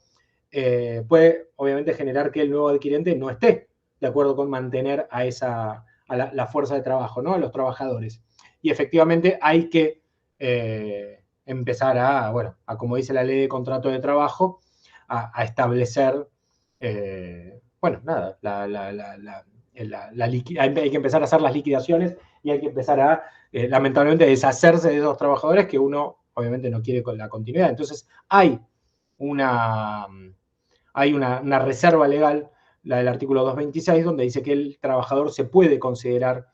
puede obviamente generar que el nuevo adquirente no esté de acuerdo con mantener a la fuerza de trabajo, ¿no? A los trabajadores. Y efectivamente hay que empezar a, como dice la ley de contrato de trabajo, a establecer, hay que empezar a hacer las liquidaciones y hay que empezar a, lamentablemente, deshacerse de esos trabajadores que uno obviamente no quiere con la continuidad. Entonces hay una reserva legal, la del artículo 226, donde dice que el trabajador se puede considerar,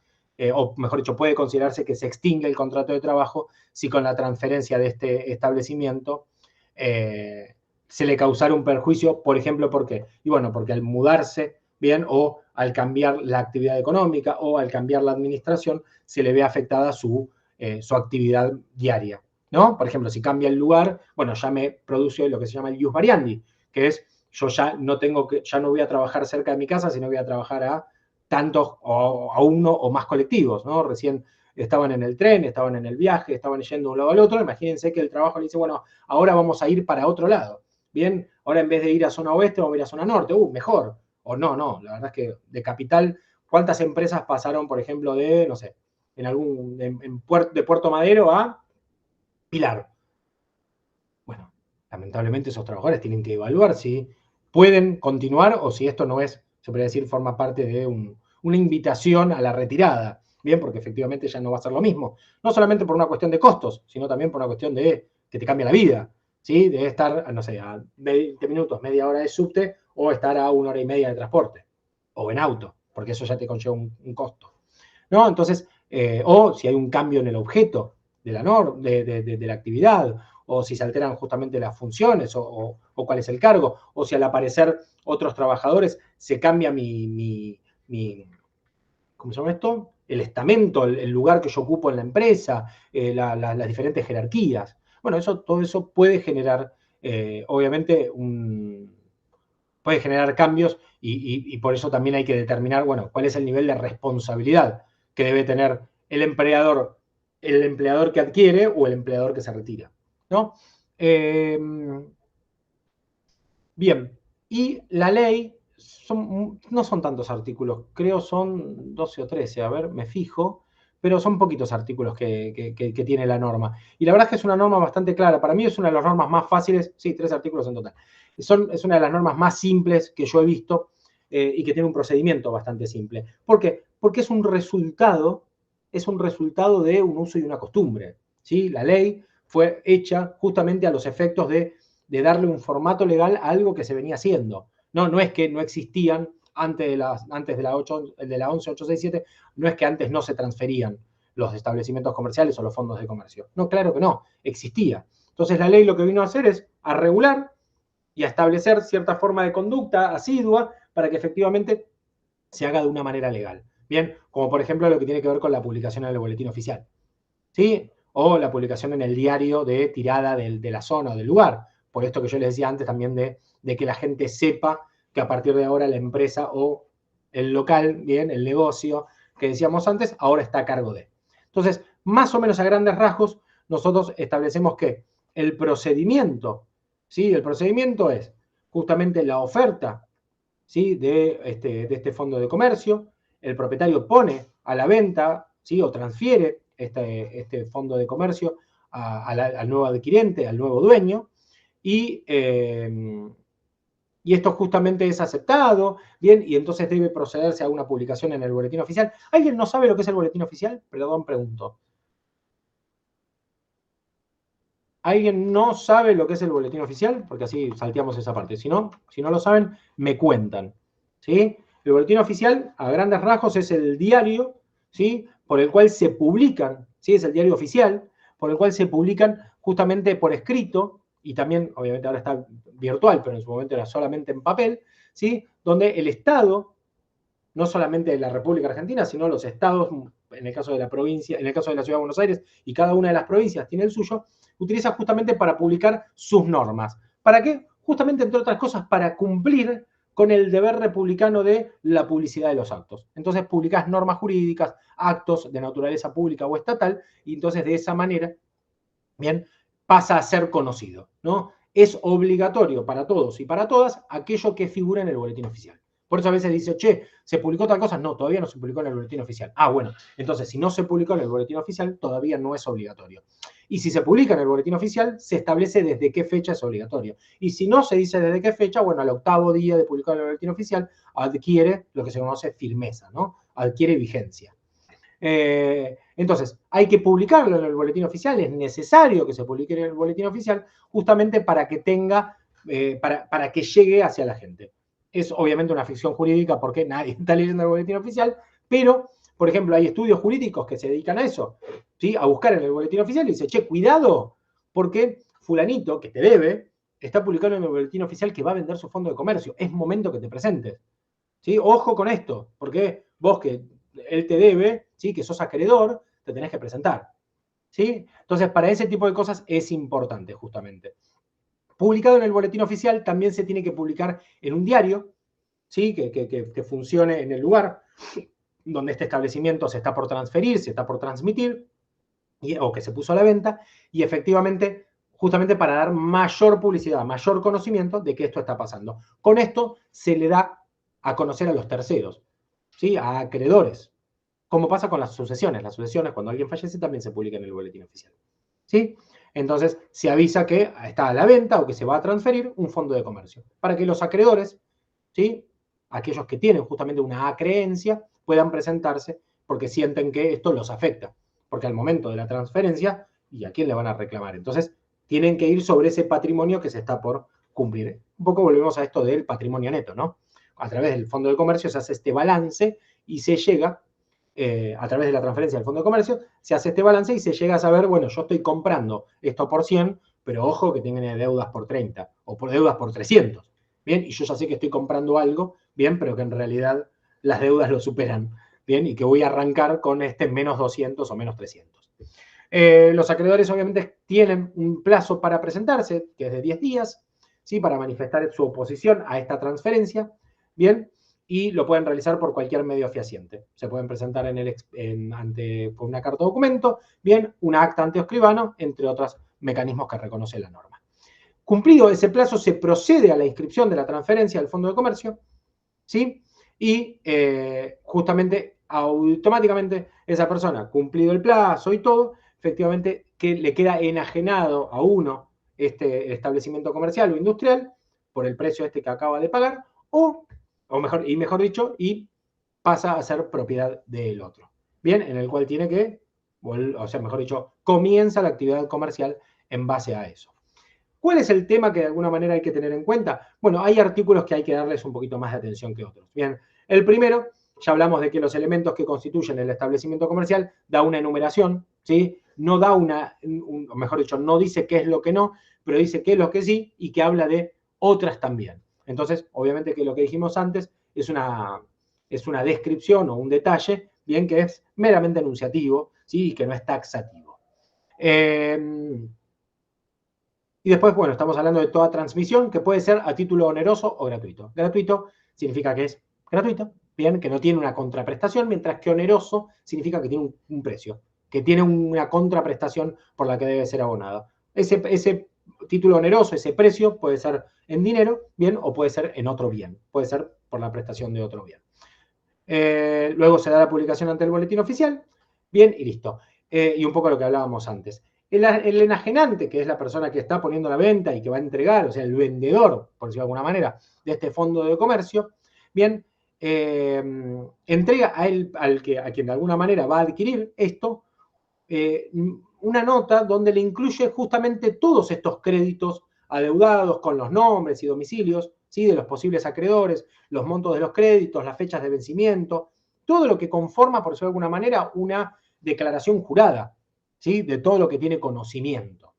o mejor dicho, puede considerarse que se extingue el contrato de trabajo si con la transferencia de este establecimiento se le causara un perjuicio, por ejemplo, ¿por qué? Y bueno, porque al mudarse, bien, o al cambiar la actividad económica o al cambiar la administración, se le ve afectada su actividad diaria, ¿no? Por ejemplo, si cambia el lugar, bueno, ya me produce lo que se llama el ius variandi, que es yo ya no voy a trabajar cerca de mi casa, sino voy a trabajar a tantos o a uno o más colectivos, ¿no? Recién estaban en el tren, estaban en el viaje, estaban yendo de un lado al otro. Imagínense que el trabajo le dice, bueno, ahora vamos a ir para otro lado. Bien, ahora en vez de ir a zona oeste, vamos a ir a zona norte. Mejor. O no, la verdad es que de capital, ¿cuántas empresas pasaron, por ejemplo, de, no sé, de Puerto Madero a Pilar? Bueno, lamentablemente esos trabajadores tienen que evaluar si pueden continuar o si esto no es, se podría decir, forma parte de una invitación a la retirada. Bien, porque efectivamente ya no va a ser lo mismo. No solamente por una cuestión de costos, sino también por una cuestión de que te cambia la vida. ¿Sí? De estar, no sé, a 20 minutos, media hora de subte o estar a 1 hora y media de transporte. O en auto, porque eso ya te conlleva un costo. ¿No? Entonces, o si hay un cambio en el objeto la actividad, o si se alteran justamente las funciones, o cuál es el cargo, o si al aparecer otros trabajadores se cambia ¿cómo se llama esto? El estamento, el lugar que yo ocupo en la empresa, las diferentes jerarquías. Bueno, todo eso puede generar, obviamente, puede generar cambios y por eso también hay que determinar, bueno, cuál es el nivel de responsabilidad que debe tener el empleador que adquiere o el empleador que se retira, ¿no? Bien, y la ley no son tantos artículos, creo son 12 o 13, a ver, me fijo, pero son poquitos artículos que tiene la norma. Y la verdad es que es una norma bastante clara, para mí es una de las normas más fáciles, sí, 3 artículos en total. Es una de las normas más simples que yo he visto y que tiene un procedimiento bastante simple. ¿Por qué? Porque es un resultado de un uso y una costumbre, ¿sí? La ley fue hecha justamente a los efectos de darle un formato legal a algo que se venía haciendo. No es que no existían antes de la 11867, no es que antes no se transferían los establecimientos comerciales o los fondos de comercio. No, claro que no, existía. Entonces la ley lo que vino a hacer es a regular y a establecer cierta forma de conducta asidua para que efectivamente se haga de una manera legal. Bien, como por ejemplo lo que tiene que ver con la publicación en el boletín oficial, ¿sí? O la publicación en el diario de tirada de la zona o del lugar. Por esto que yo les decía antes también de que la gente sepa que a partir de ahora la empresa o el local, bien, el negocio que decíamos antes, ahora está a cargo de. Entonces, más o menos a grandes rasgos, nosotros establecemos que el procedimiento, ¿sí? El procedimiento es justamente la oferta, ¿sí? de este fondo de comercio, el propietario pone a la venta, ¿sí? O transfiere este fondo de comercio al nuevo adquirente, al nuevo dueño, y esto justamente es aceptado, bien, y entonces debe procederse a una publicación en el boletín oficial. ¿Alguien no sabe lo que es el boletín oficial? Perdón, pregunto. ¿Alguien no sabe lo que es el boletín oficial? Porque así salteamos esa parte. Si no lo saben, me cuentan, ¿sí? El boletín oficial, a grandes rasgos, es el diario, ¿sí? Por el cual se publican, ¿sí? Es el diario oficial, por el cual se publican justamente por escrito, y también, obviamente ahora está virtual, pero en su momento era solamente en papel, ¿sí? Donde el Estado, no solamente de la República Argentina, sino los estados, en el caso de la provincia, en el caso de la Ciudad de Buenos Aires, y cada una de las provincias tiene el suyo, utiliza justamente para publicar sus normas. ¿Para qué? Justamente, entre otras cosas, para cumplir con el deber republicano de la publicidad de los actos. Entonces publicás normas jurídicas, actos de naturaleza pública o estatal, y entonces de esa manera, bien, pasa a ser conocido, ¿no? Es obligatorio para todos y para todas aquello que figura en el boletín oficial. Por eso a veces dice, che, ¿se publicó tal cosa? No, todavía no se publicó en el boletín oficial. Ah, bueno, entonces si no se publicó en el boletín oficial, todavía no es obligatorio. Y si se publica en el boletín oficial, se establece desde qué fecha es obligatorio. Y si no se dice desde qué fecha, bueno, al octavo día de publicar en el boletín oficial, adquiere lo que se conoce firmeza, ¿no? Adquiere vigencia. Entonces, hay que publicarlo en el boletín oficial, es necesario que se publique en el boletín oficial, justamente para que tenga, para que llegue hacia la gente. Es obviamente una ficción jurídica porque nadie está leyendo el boletín oficial, pero, por ejemplo, hay estudios jurídicos que se dedican a eso, ¿sí? A buscar en el boletín oficial y dice, che, cuidado, porque fulanito, que te debe, está publicando en el boletín oficial que va a vender su fondo de comercio. Es momento que te presentes, ¿sí? Ojo con esto, porque vos que él te debe, ¿sí? Que sos acreedor, te tenés que presentar, ¿sí? Entonces, para ese tipo de cosas es importante, justamente. Publicado en el boletín oficial, también se tiene que publicar en un diario, ¿sí? Que funcione en el lugar donde este establecimiento se está por transferir, se está por transmitir, o que se puso a la venta, y efectivamente, justamente para dar mayor publicidad, mayor conocimiento de que esto está pasando. Con esto se le da a conocer a los terceros, ¿sí? A acreedores, como pasa con las sucesiones. Las sucesiones, cuando alguien fallece, también se publican en el boletín oficial, ¿sí? Entonces, se avisa que está a la venta o que se va a transferir un fondo de comercio, para que los acreedores, ¿sí? Aquellos que tienen justamente una acreencia, puedan presentarse porque sienten que esto los afecta. Porque al momento de la transferencia, ¿y a quién le van a reclamar? Entonces, tienen que ir sobre ese patrimonio que se está por cumplir. Un poco volvemos a esto del patrimonio neto, ¿no? A través del fondo de comercio se hace este balance y se llega a través de la transferencia del Fondo de Comercio, se hace este balance y se llega a saber, bueno, yo estoy comprando esto por 100, pero ojo que tienen deudas por 30 o por deudas por 300. Bien, y yo ya sé que estoy comprando algo, bien, pero que en realidad las deudas lo superan, bien, y que voy a arrancar con este menos 200 o menos 300. Los acreedores obviamente tienen un plazo para presentarse, que es de 10 días, ¿sí? Para manifestar su oposición a esta transferencia, bien, y lo pueden realizar por cualquier medio fehaciente. Se pueden presentar por una carta de documento, bien, una acta ante escribano, entre otros mecanismos que reconoce la norma. Cumplido ese plazo, se procede a la inscripción de la transferencia del Fondo de Comercio, ¿sí? Y justamente, automáticamente, esa persona, cumplido el plazo y todo, efectivamente, que le queda enajenado a uno este establecimiento comercial o industrial por el precio que acaba de pagar, mejor dicho, y pasa a ser propiedad del otro. Bien, en el cual tiene que, mejor dicho, comienza la actividad comercial en base a eso. ¿Cuál es el tema que de alguna manera hay que tener en cuenta? Bueno, hay artículos que hay que darles un poquito más de atención que otros. Bien, el primero, ya hablamos de que los elementos que constituyen el establecimiento comercial da una enumeración, ¿sí? No da mejor dicho, no dice qué es lo que no, pero dice qué es lo que sí y que habla de otras también. Entonces, obviamente que lo que dijimos antes es una descripción o un detalle, bien, que es meramente enunciativo, ¿sí? Y que no es taxativo. Y después, bueno, estamos hablando de toda transmisión que puede ser a título oneroso o gratuito. Gratuito significa que es gratuito, bien, que no tiene una contraprestación, mientras que oneroso significa que tiene un precio, que tiene una contraprestación por la que debe ser abonado. Ese título oneroso, ese precio, puede ser en dinero, bien, o puede ser en otro bien. Puede ser por la prestación de otro bien. Luego se da la publicación ante el boletín oficial, bien, y listo. Y un poco lo que hablábamos antes. El enajenante, que es la persona que está poniendo la venta y que va a entregar, o sea, el vendedor, por decirlo de alguna manera, de este fondo de comercio, bien, entrega a quien de alguna manera va a adquirir esto, una nota donde le incluye justamente todos estos créditos adeudados con los nombres y domicilios, ¿sí? De los posibles acreedores, los montos de los créditos, las fechas de vencimiento, todo lo que conforma, por decirlo de alguna manera, una declaración jurada, ¿sí? De todo lo que tiene conocimiento,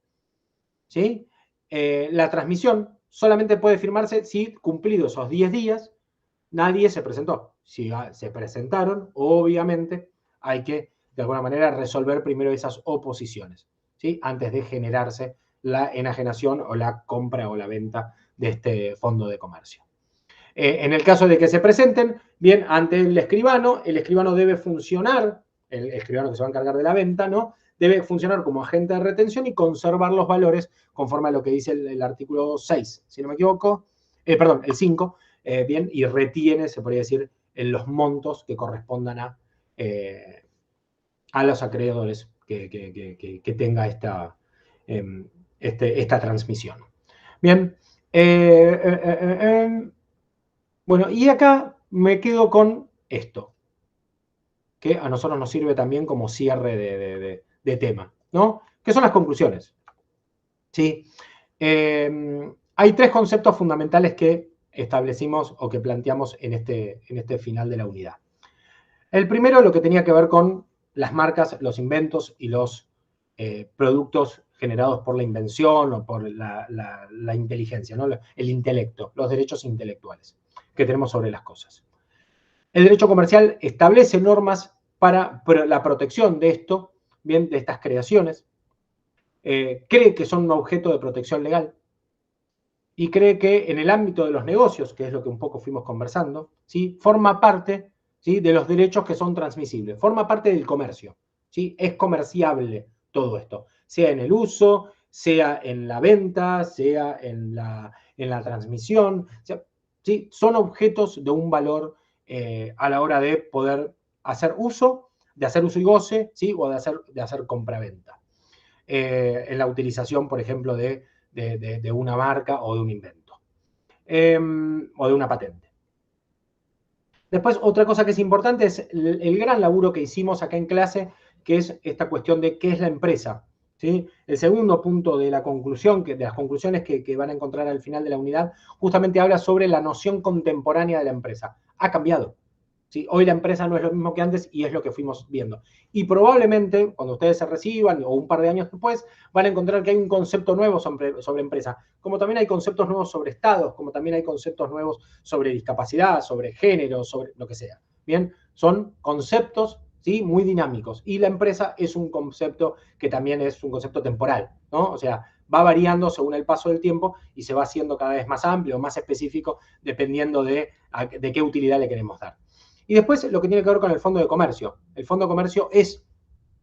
¿sí? La transmisión solamente puede firmarse si, cumplidos esos 10 días, nadie se presentó. Si se presentaron, obviamente hay que, de alguna manera, resolver primero esas oposiciones, ¿sí? Antes de generarse la enajenación o la compra o la venta de este fondo de comercio. En el caso de que se presenten, bien, ante el escribano debe funcionar, el escribano que se va a encargar de la venta, ¿no? Debe funcionar como agente de retención y conservar los valores conforme a lo que dice el artículo 6, si no me equivoco, perdón, el 5, bien, y retiene, se podría decir, en los montos que correspondan a los acreedores que tenga esta transmisión. Bien, bueno, y acá me quedo con esto, que a nosotros nos sirve también como cierre de tema, ¿no? ¿Qué son las conclusiones? ¿Sí? Hay 3 conceptos fundamentales que establecimos o que planteamos en este final de la unidad. El primero, lo que tenía que ver con las marcas, los inventos y los productos generados por la invención o por la inteligencia, ¿no? El intelecto, los derechos intelectuales que tenemos sobre las cosas. El derecho comercial establece normas para la protección de esto, bien, de estas creaciones, cree que son un objeto de protección legal y cree que en el ámbito de los negocios, que es lo que un poco fuimos conversando, ¿sí? Forma parte, ¿sí? De los derechos que son transmisibles, forma parte del comercio, ¿sí? Es comerciable todo esto, sea en el uso, sea en la venta, sea en la transmisión, ¿sí? Son objetos de un valor a la hora de poder hacer uso y goce, ¿sí? O de hacer compraventa. En la utilización, por ejemplo, de una marca o de un invento, o de una patente. Después, otra cosa que es importante es el gran laburo que hicimos acá en clase, que es esta cuestión de qué es la empresa, ¿sí? El segundo punto de la conclusión, de las conclusiones que van a encontrar al final de la unidad, justamente habla sobre la noción contemporánea de la empresa. Ha cambiado, ¿sí? Hoy la empresa no es lo mismo que antes y es lo que fuimos viendo. Y probablemente, cuando ustedes se reciban o un par de años después, van a encontrar que hay un concepto nuevo sobre empresa, como también hay conceptos nuevos sobre estados, como también hay conceptos nuevos sobre discapacidad, sobre género, sobre lo que sea. Bien, son conceptos, ¿sí? Muy dinámicos. Y la empresa es un concepto que también es un concepto temporal, ¿no? O sea, va variando según el paso del tiempo y se va haciendo cada vez más amplio, más específico, dependiendo de qué utilidad le queremos dar. Y después lo que tiene que ver con el fondo de comercio. El fondo de comercio es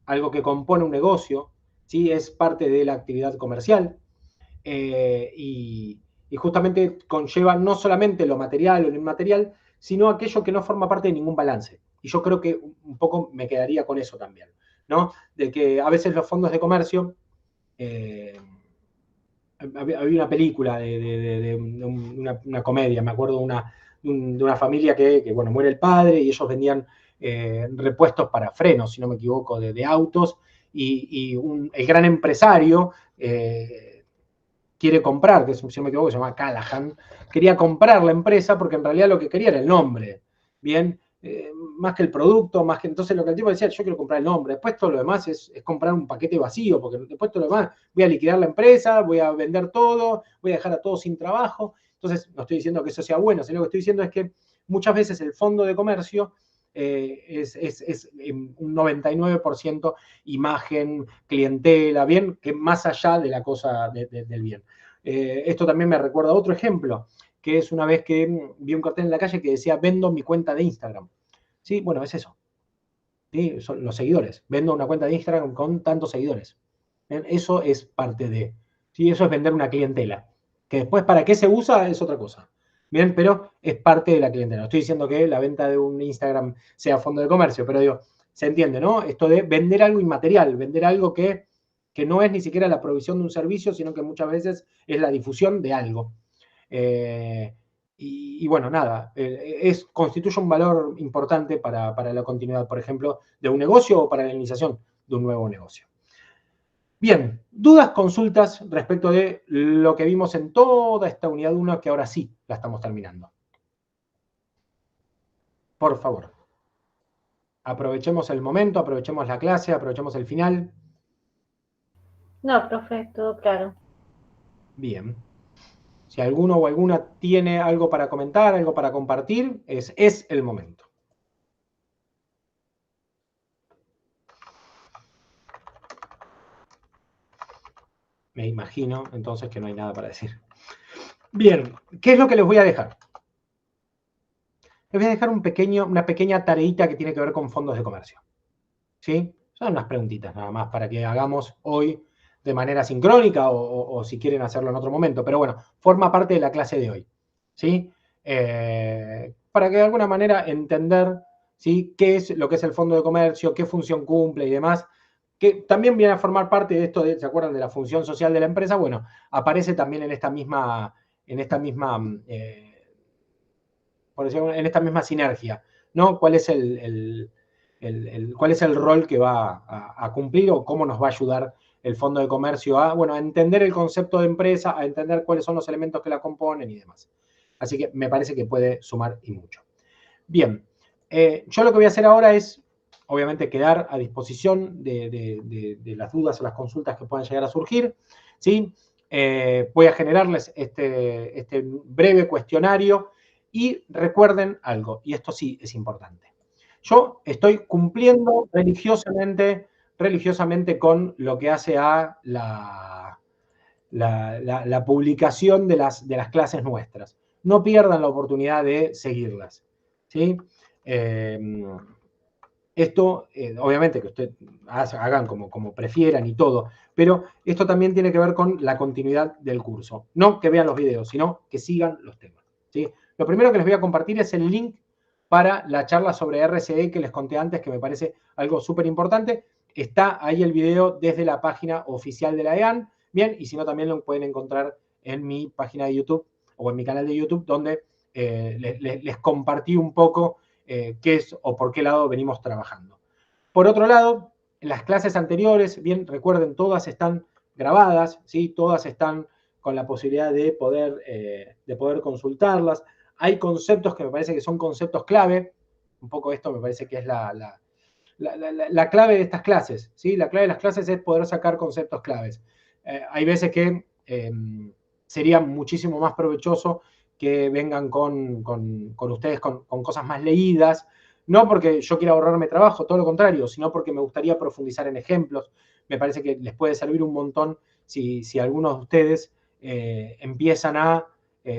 algo que compone un negocio, ¿sí? Es parte de la actividad comercial y justamente conlleva no solamente lo material o lo inmaterial, sino aquello que no forma parte de ningún balance. Y yo creo que un poco me quedaría con eso también, ¿no? De que a veces los fondos de comercio, había una película de una comedia, me acuerdo de una familia que, bueno, muere el padre y ellos vendían repuestos para frenos, si no me equivoco, de autos, y el gran empresario quiere comprar, que si no me equivoco se llama Callahan, quería comprar la empresa porque en realidad lo que quería era el nombre, ¿bien? Más que el producto, más que entonces lo que el tipo decía, yo quiero comprar el nombre, después todo lo demás es comprar un paquete vacío, porque después todo lo demás voy a liquidar la empresa, voy a vender todo, voy a dejar a todos sin trabajo. Entonces no estoy diciendo que eso sea bueno, sino lo que estoy diciendo es que muchas veces el fondo de comercio es un 99% imagen, clientela, bien, que más allá de la cosa del bien. Esto también me recuerda a otro ejemplo, que es una vez que vi un cartel en la calle que decía, vendo mi cuenta de Instagram. Sí, bueno, es eso. ¿Sí? Son los seguidores. Vendo una cuenta de Instagram con tantos seguidores. ¿Bien? Eso es parte de. ¿Sí? Eso es vender una clientela. Que después para qué se usa es otra cosa. Bien, pero es parte de la clientela. No estoy diciendo que la venta de un Instagram sea fondo de comercio, pero digo, se entiende, ¿no? Esto de vender algo inmaterial, vender algo que no es ni siquiera la provisión de un servicio, sino que muchas veces es la difusión de algo. Y bueno, nada, constituye un valor importante para la continuidad, por ejemplo, de un negocio o para la iniciación de un nuevo negocio. Bien, dudas, consultas respecto de lo que vimos en toda esta unidad 1, que ahora sí la estamos terminando. Por favor. Aprovechemos el momento, aprovechemos la clase, aprovechemos el final. No, profe, todo claro. Bien. Si alguno o alguna tiene algo para comentar, algo para compartir, es el momento. Me imagino entonces que no hay nada para decir. Bien, ¿qué es lo que les voy a dejar? Les voy a dejar una pequeña tareita que tiene que ver con fondos de comercio. ¿Sí? Son unas preguntitas nada más para que hagamos hoy de manera sincrónica o si quieren hacerlo en otro momento. Pero bueno, forma parte de la clase de hoy. ¿Sí? Para que de alguna manera entender, ¿sí?, qué es lo que es el fondo de comercio, qué función cumple y demás, que también viene a formar parte de esto, ¿se acuerdan de la función social de la empresa? Bueno, aparece también en esta misma por decirlo, en esta misma sinergia, ¿no? ¿Cuál es cuál es el rol que va a cumplir o cómo nos va a ayudar el fondo de comercio a entender el concepto de empresa, a entender cuáles son los elementos que la componen y demás? Así que me parece que puede sumar y mucho. Bien, yo lo que voy a hacer ahora es, obviamente, quedar a disposición de las dudas o las consultas que puedan llegar a surgir, ¿sí? Voy a generarles este breve cuestionario y recuerden algo, y esto sí es importante. Yo estoy cumpliendo religiosamente con lo que hace a la publicación de las clases nuestras. No pierdan la oportunidad de seguirlas, ¿sí? Esto, obviamente, que ustedes hagan como prefieran y todo, pero esto también tiene que ver con la continuidad del curso. No que vean los videos, sino que sigan los temas, ¿sí? Lo primero que les voy a compartir es el link para la charla sobre RCE que les conté antes, que me parece algo súper importante. Está ahí el video desde la página oficial de la EAN, bien, y si no, también lo pueden encontrar en mi página de YouTube o en mi canal de YouTube, donde les compartí un poco qué es o por qué lado venimos trabajando. Por otro lado, en las clases anteriores, bien, recuerden, todas están grabadas, ¿sí? Todas están con la posibilidad de poder consultarlas. Hay conceptos que me parece que son conceptos clave Un poco esto me parece que es la clave de estas clases, ¿sí? La clave de las clases es poder sacar conceptos claves. Hay veces que sería muchísimo más provechoso que vengan con ustedes con cosas más leídas, no porque yo quiera ahorrarme trabajo, todo lo contrario, sino porque me gustaría profundizar en ejemplos. Me parece que les puede servir un montón si algunos de ustedes empiezan a,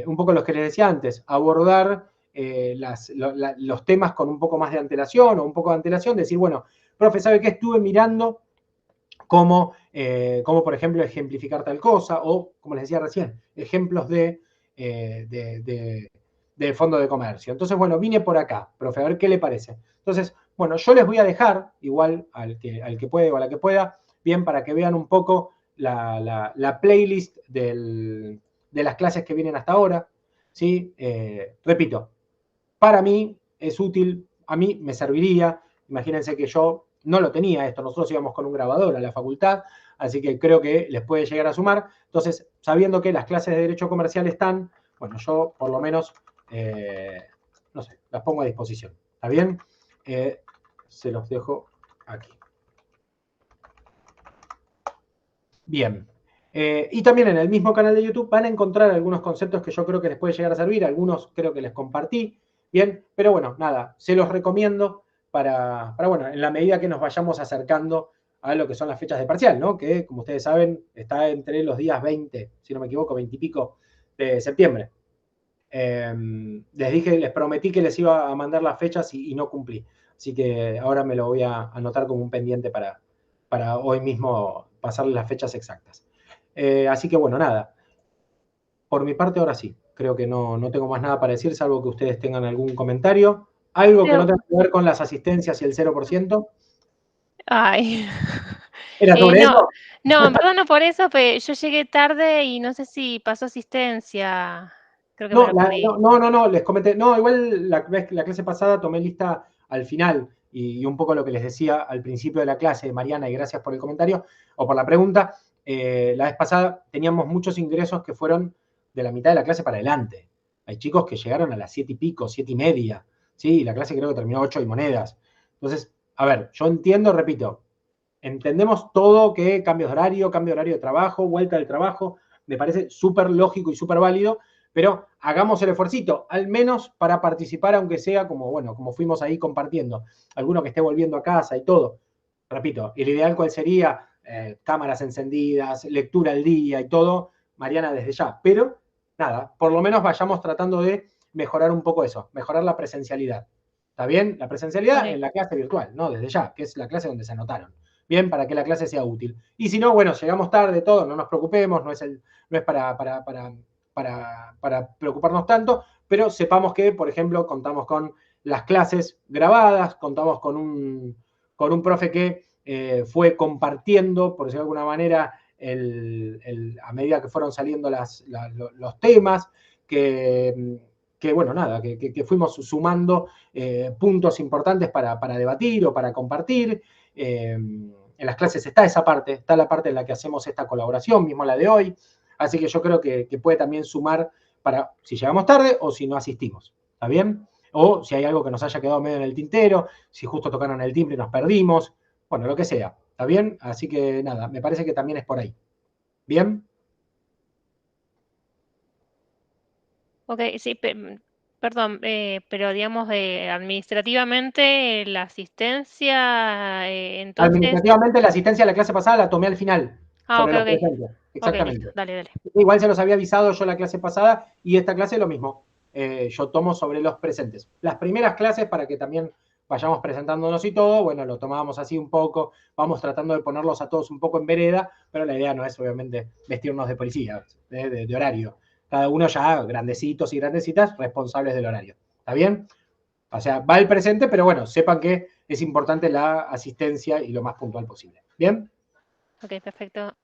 un poco los que les decía antes, abordar los temas con un poco más de antelación o un poco de antelación, decir, bueno, profe, ¿sabe qué? Estuve mirando cómo, por ejemplo, ejemplificar tal cosa, o, como les decía recién, ejemplos de fondo de comercio. Entonces, bueno, vine por acá, profe, a ver qué le parece. Entonces, bueno, yo les voy a dejar, igual al que puede o a la que pueda, bien, para que vean un poco la playlist de las clases que vienen hasta ahora, ¿sí? Repito, para mí es útil, a mí me serviría. Imagínense que yo no lo tenía esto, nosotros íbamos con un grabador a la facultad, así que creo que les puede llegar a sumar. Entonces, sabiendo que las clases de Derecho Comercial están, bueno, yo por lo menos, no sé, las pongo a disposición. ¿Está bien? Se los dejo aquí. Bien. Y también en el mismo canal de YouTube van a encontrar algunos conceptos que yo creo que les puede llegar a servir, algunos creo que les compartí, bien, pero bueno, nada, se los recomiendo para bueno, en la medida que nos vayamos acercando a lo que son las fechas de parcial, ¿no? Que, como ustedes saben, está entre los días 20, si no me equivoco, 20 y pico de septiembre. Les prometí que les iba a mandar las fechas y no cumplí. Así que ahora me lo voy a anotar como un pendiente para hoy mismo pasarles las fechas exactas. Así que bueno, nada. Por mi parte, ahora sí. Creo que no tengo más nada para decir, salvo que ustedes tengan algún comentario. ¿Algo que no tenga que ver con las asistencias y el 0%? Ay. ¿Era sobre eso? No, en verdad no por eso, pero yo llegué tarde y no sé si pasó asistencia. Creo que me lo perdí. No, les comenté. No, igual la clase pasada tomé lista al final y un poco lo que les decía al principio de la clase, Mariana, y gracias por el comentario o por la pregunta. La vez pasada teníamos muchos ingresos que fueron de la mitad de la clase para adelante. Hay chicos que llegaron a las 7 y pico, 7 y media. ¿Sí? La clase creo que terminó 8 y monedas. Entonces, a ver, yo entiendo, repito, entendemos todo que cambio de horario de trabajo, vuelta del trabajo, me parece súper lógico y súper válido, pero hagamos el esfuercito, al menos para participar, aunque sea como fuimos ahí compartiendo, alguno que esté volviendo a casa y todo. Repito, el ideal cuál sería, cámaras encendidas, lectura al día y todo, Mariana, desde ya. Pero, nada, por lo menos vayamos tratando de mejorar un poco eso, mejorar la presencialidad. ¿Está bien? La presencialidad en la clase virtual, ¿no? Desde ya, que es la clase donde se anotaron. Bien, para que la clase sea útil. Y si no, bueno, llegamos tarde, todo, no nos preocupemos, no es para preocuparnos tanto, pero sepamos que, por ejemplo, contamos con las clases grabadas, contamos con un profe que fue compartiendo, por decirlo de alguna manera, a medida que fueron saliendo los temas, que bueno, nada, que fuimos sumando puntos importantes para debatir o para compartir. En las clases está esa parte, está la parte en la que hacemos esta colaboración, mismo la de hoy. Así que yo creo que puede también sumar para si llegamos tarde o si no asistimos. ¿Está bien? O si hay algo que nos haya quedado medio en el tintero, si justo tocaron el timbre y nos perdimos. Bueno, lo que sea. ¿Está bien? Así que nada, me parece que también es por ahí. ¿Bien? Ok, sí, perdón, pero digamos, administrativamente la asistencia, entonces... Administrativamente la asistencia a la clase pasada la tomé al final. Sobre los ok. presentes. Exactamente. Okay, dale. Igual se los había avisado yo la clase pasada y esta clase lo mismo. Yo tomo sobre los presentes. Las primeras clases, para que también vayamos presentándonos y todo, bueno, lo tomábamos así un poco, vamos tratando de ponerlos a todos un poco en vereda, pero la idea no es obviamente vestirnos de policía, de horario. Cada uno ya, grandecitos y grandecitas, responsables del horario. ¿Está bien? O sea, va el presente, pero bueno, sepan que es importante la asistencia y lo más puntual posible. ¿Bien? Ok, perfecto.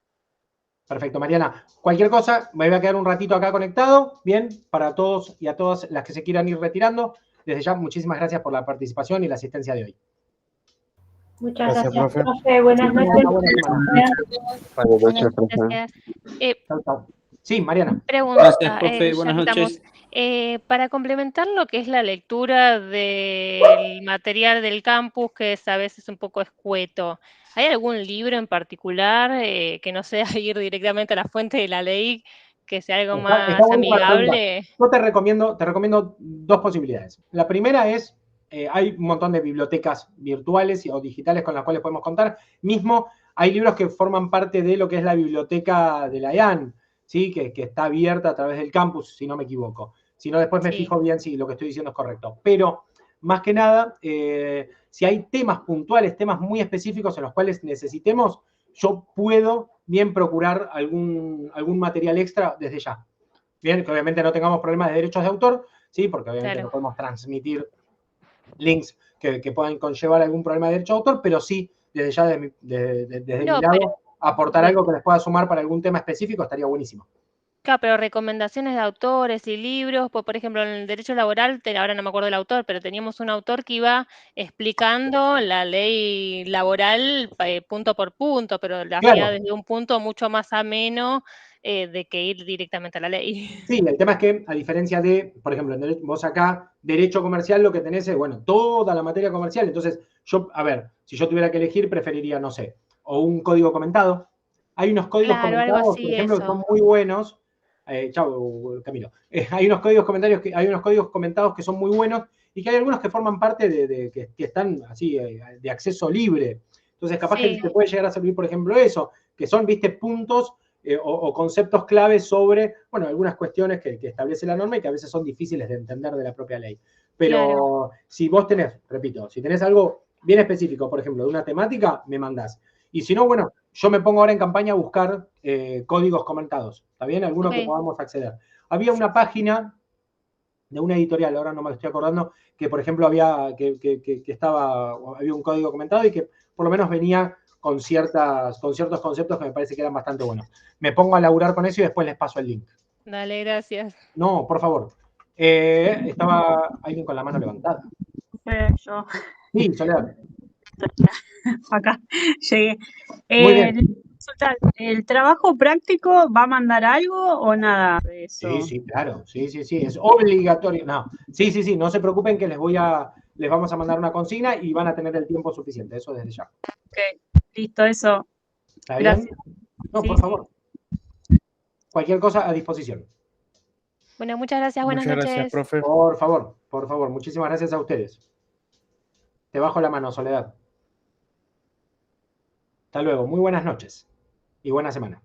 Perfecto, Mariana. Cualquier cosa, me voy a quedar un ratito acá conectado, bien, para todos y a todas las que se quieran ir retirando. Desde ya, muchísimas gracias por la participación y la asistencia de hoy. Muchas gracias, profe. Buenas noches. Buenas noches, profe. Gracias. Chau, chau. Sí, Mariana. Pregunta, Gracias, profe. ya Buenas que noches. estamos, para complementar lo que es la lectura del material del campus, que es a veces un poco escueto, ¿hay algún libro en particular que no sea ir directamente a la fuente de la ley, que sea algo Está más buenísima la pregunta. amigable? Yo te recomiendo dos posibilidades. La primera es, hay un montón de bibliotecas virtuales o digitales con las cuales podemos contar. Mismo hay libros que forman parte de lo que es la biblioteca de la IAN, ¿sí? Que está abierta a través del campus, si no me equivoco. Si no, después me Sí. fijo bien si lo que estoy diciendo es correcto. Pero, más que nada, si hay temas puntuales, temas muy específicos en los cuales necesitemos, yo puedo bien procurar algún material extra desde ya. Bien, que obviamente no tengamos problemas de derechos de autor, ¿sí? Porque obviamente Claro. no podemos transmitir links que puedan conllevar algún problema de derecho de autor, pero sí, desde ya, desde No, mi lado, pero aportar de- algo que les pueda sumar para algún tema específico estaría buenísimo. Claro, pero recomendaciones de autores y libros, por ejemplo, en el derecho laboral, ahora no me acuerdo del autor, pero teníamos un autor que iba explicando la ley laboral punto por punto, pero lo hacía Claro. desde un punto mucho más ameno de que ir directamente a la ley. Sí, el tema es que, a diferencia de, por ejemplo, vos acá, derecho comercial, lo que tenés es, bueno, toda la materia comercial. Entonces, yo, a ver, si yo tuviera que elegir, preferiría, no sé, o un código comentado. Hay unos códigos Claro, algo comentados, por así, ejemplo, que son eso. muy buenos. Chao, Camilo. Hay unos códigos hay unos códigos comentados que son muy buenos y que hay algunos que forman parte que están así, de acceso libre. Entonces, capaz que Sí, te puede llegar a servir, por ejemplo, eso, que son, viste, puntos o conceptos claves sobre, bueno, algunas cuestiones que establece la norma y que a veces son difíciles de entender de la propia ley. Pero claro. si vos tenés, repito, si tenés algo bien específico, por ejemplo, de una temática, me mandás. Y si no, bueno, yo me pongo ahora en campaña a buscar códigos comentados, ¿está bien? Algunos que Ok. podamos acceder. Había una página de una editorial, ahora no me lo estoy acordando, que por ejemplo había un código comentado y que por lo menos venía con ciertos conceptos que me parece que eran bastante buenos. Me pongo a laburar con eso y después les paso el link. Dale, gracias. No, por favor. Estaba alguien con la mano levantada. Yo Sí, Soledad. acá llegué. Muy bien. Consultar, ¿el trabajo práctico va a mandar algo o nada de eso? Sí, claro. Sí, es obligatorio. No, sí, no se preocupen que les vamos a mandar una consigna y van a tener el tiempo suficiente, eso desde ya. Ok, listo, eso. ¿Está Gracias. bien? No, Sí, por sí. favor. Cualquier cosa a disposición. Bueno, muchas gracias, buenas Muchas noches. gracias, profe. Por favor. Muchísimas gracias a ustedes. Te bajo la mano, Soledad. Hasta luego. Muy buenas noches y buena semana.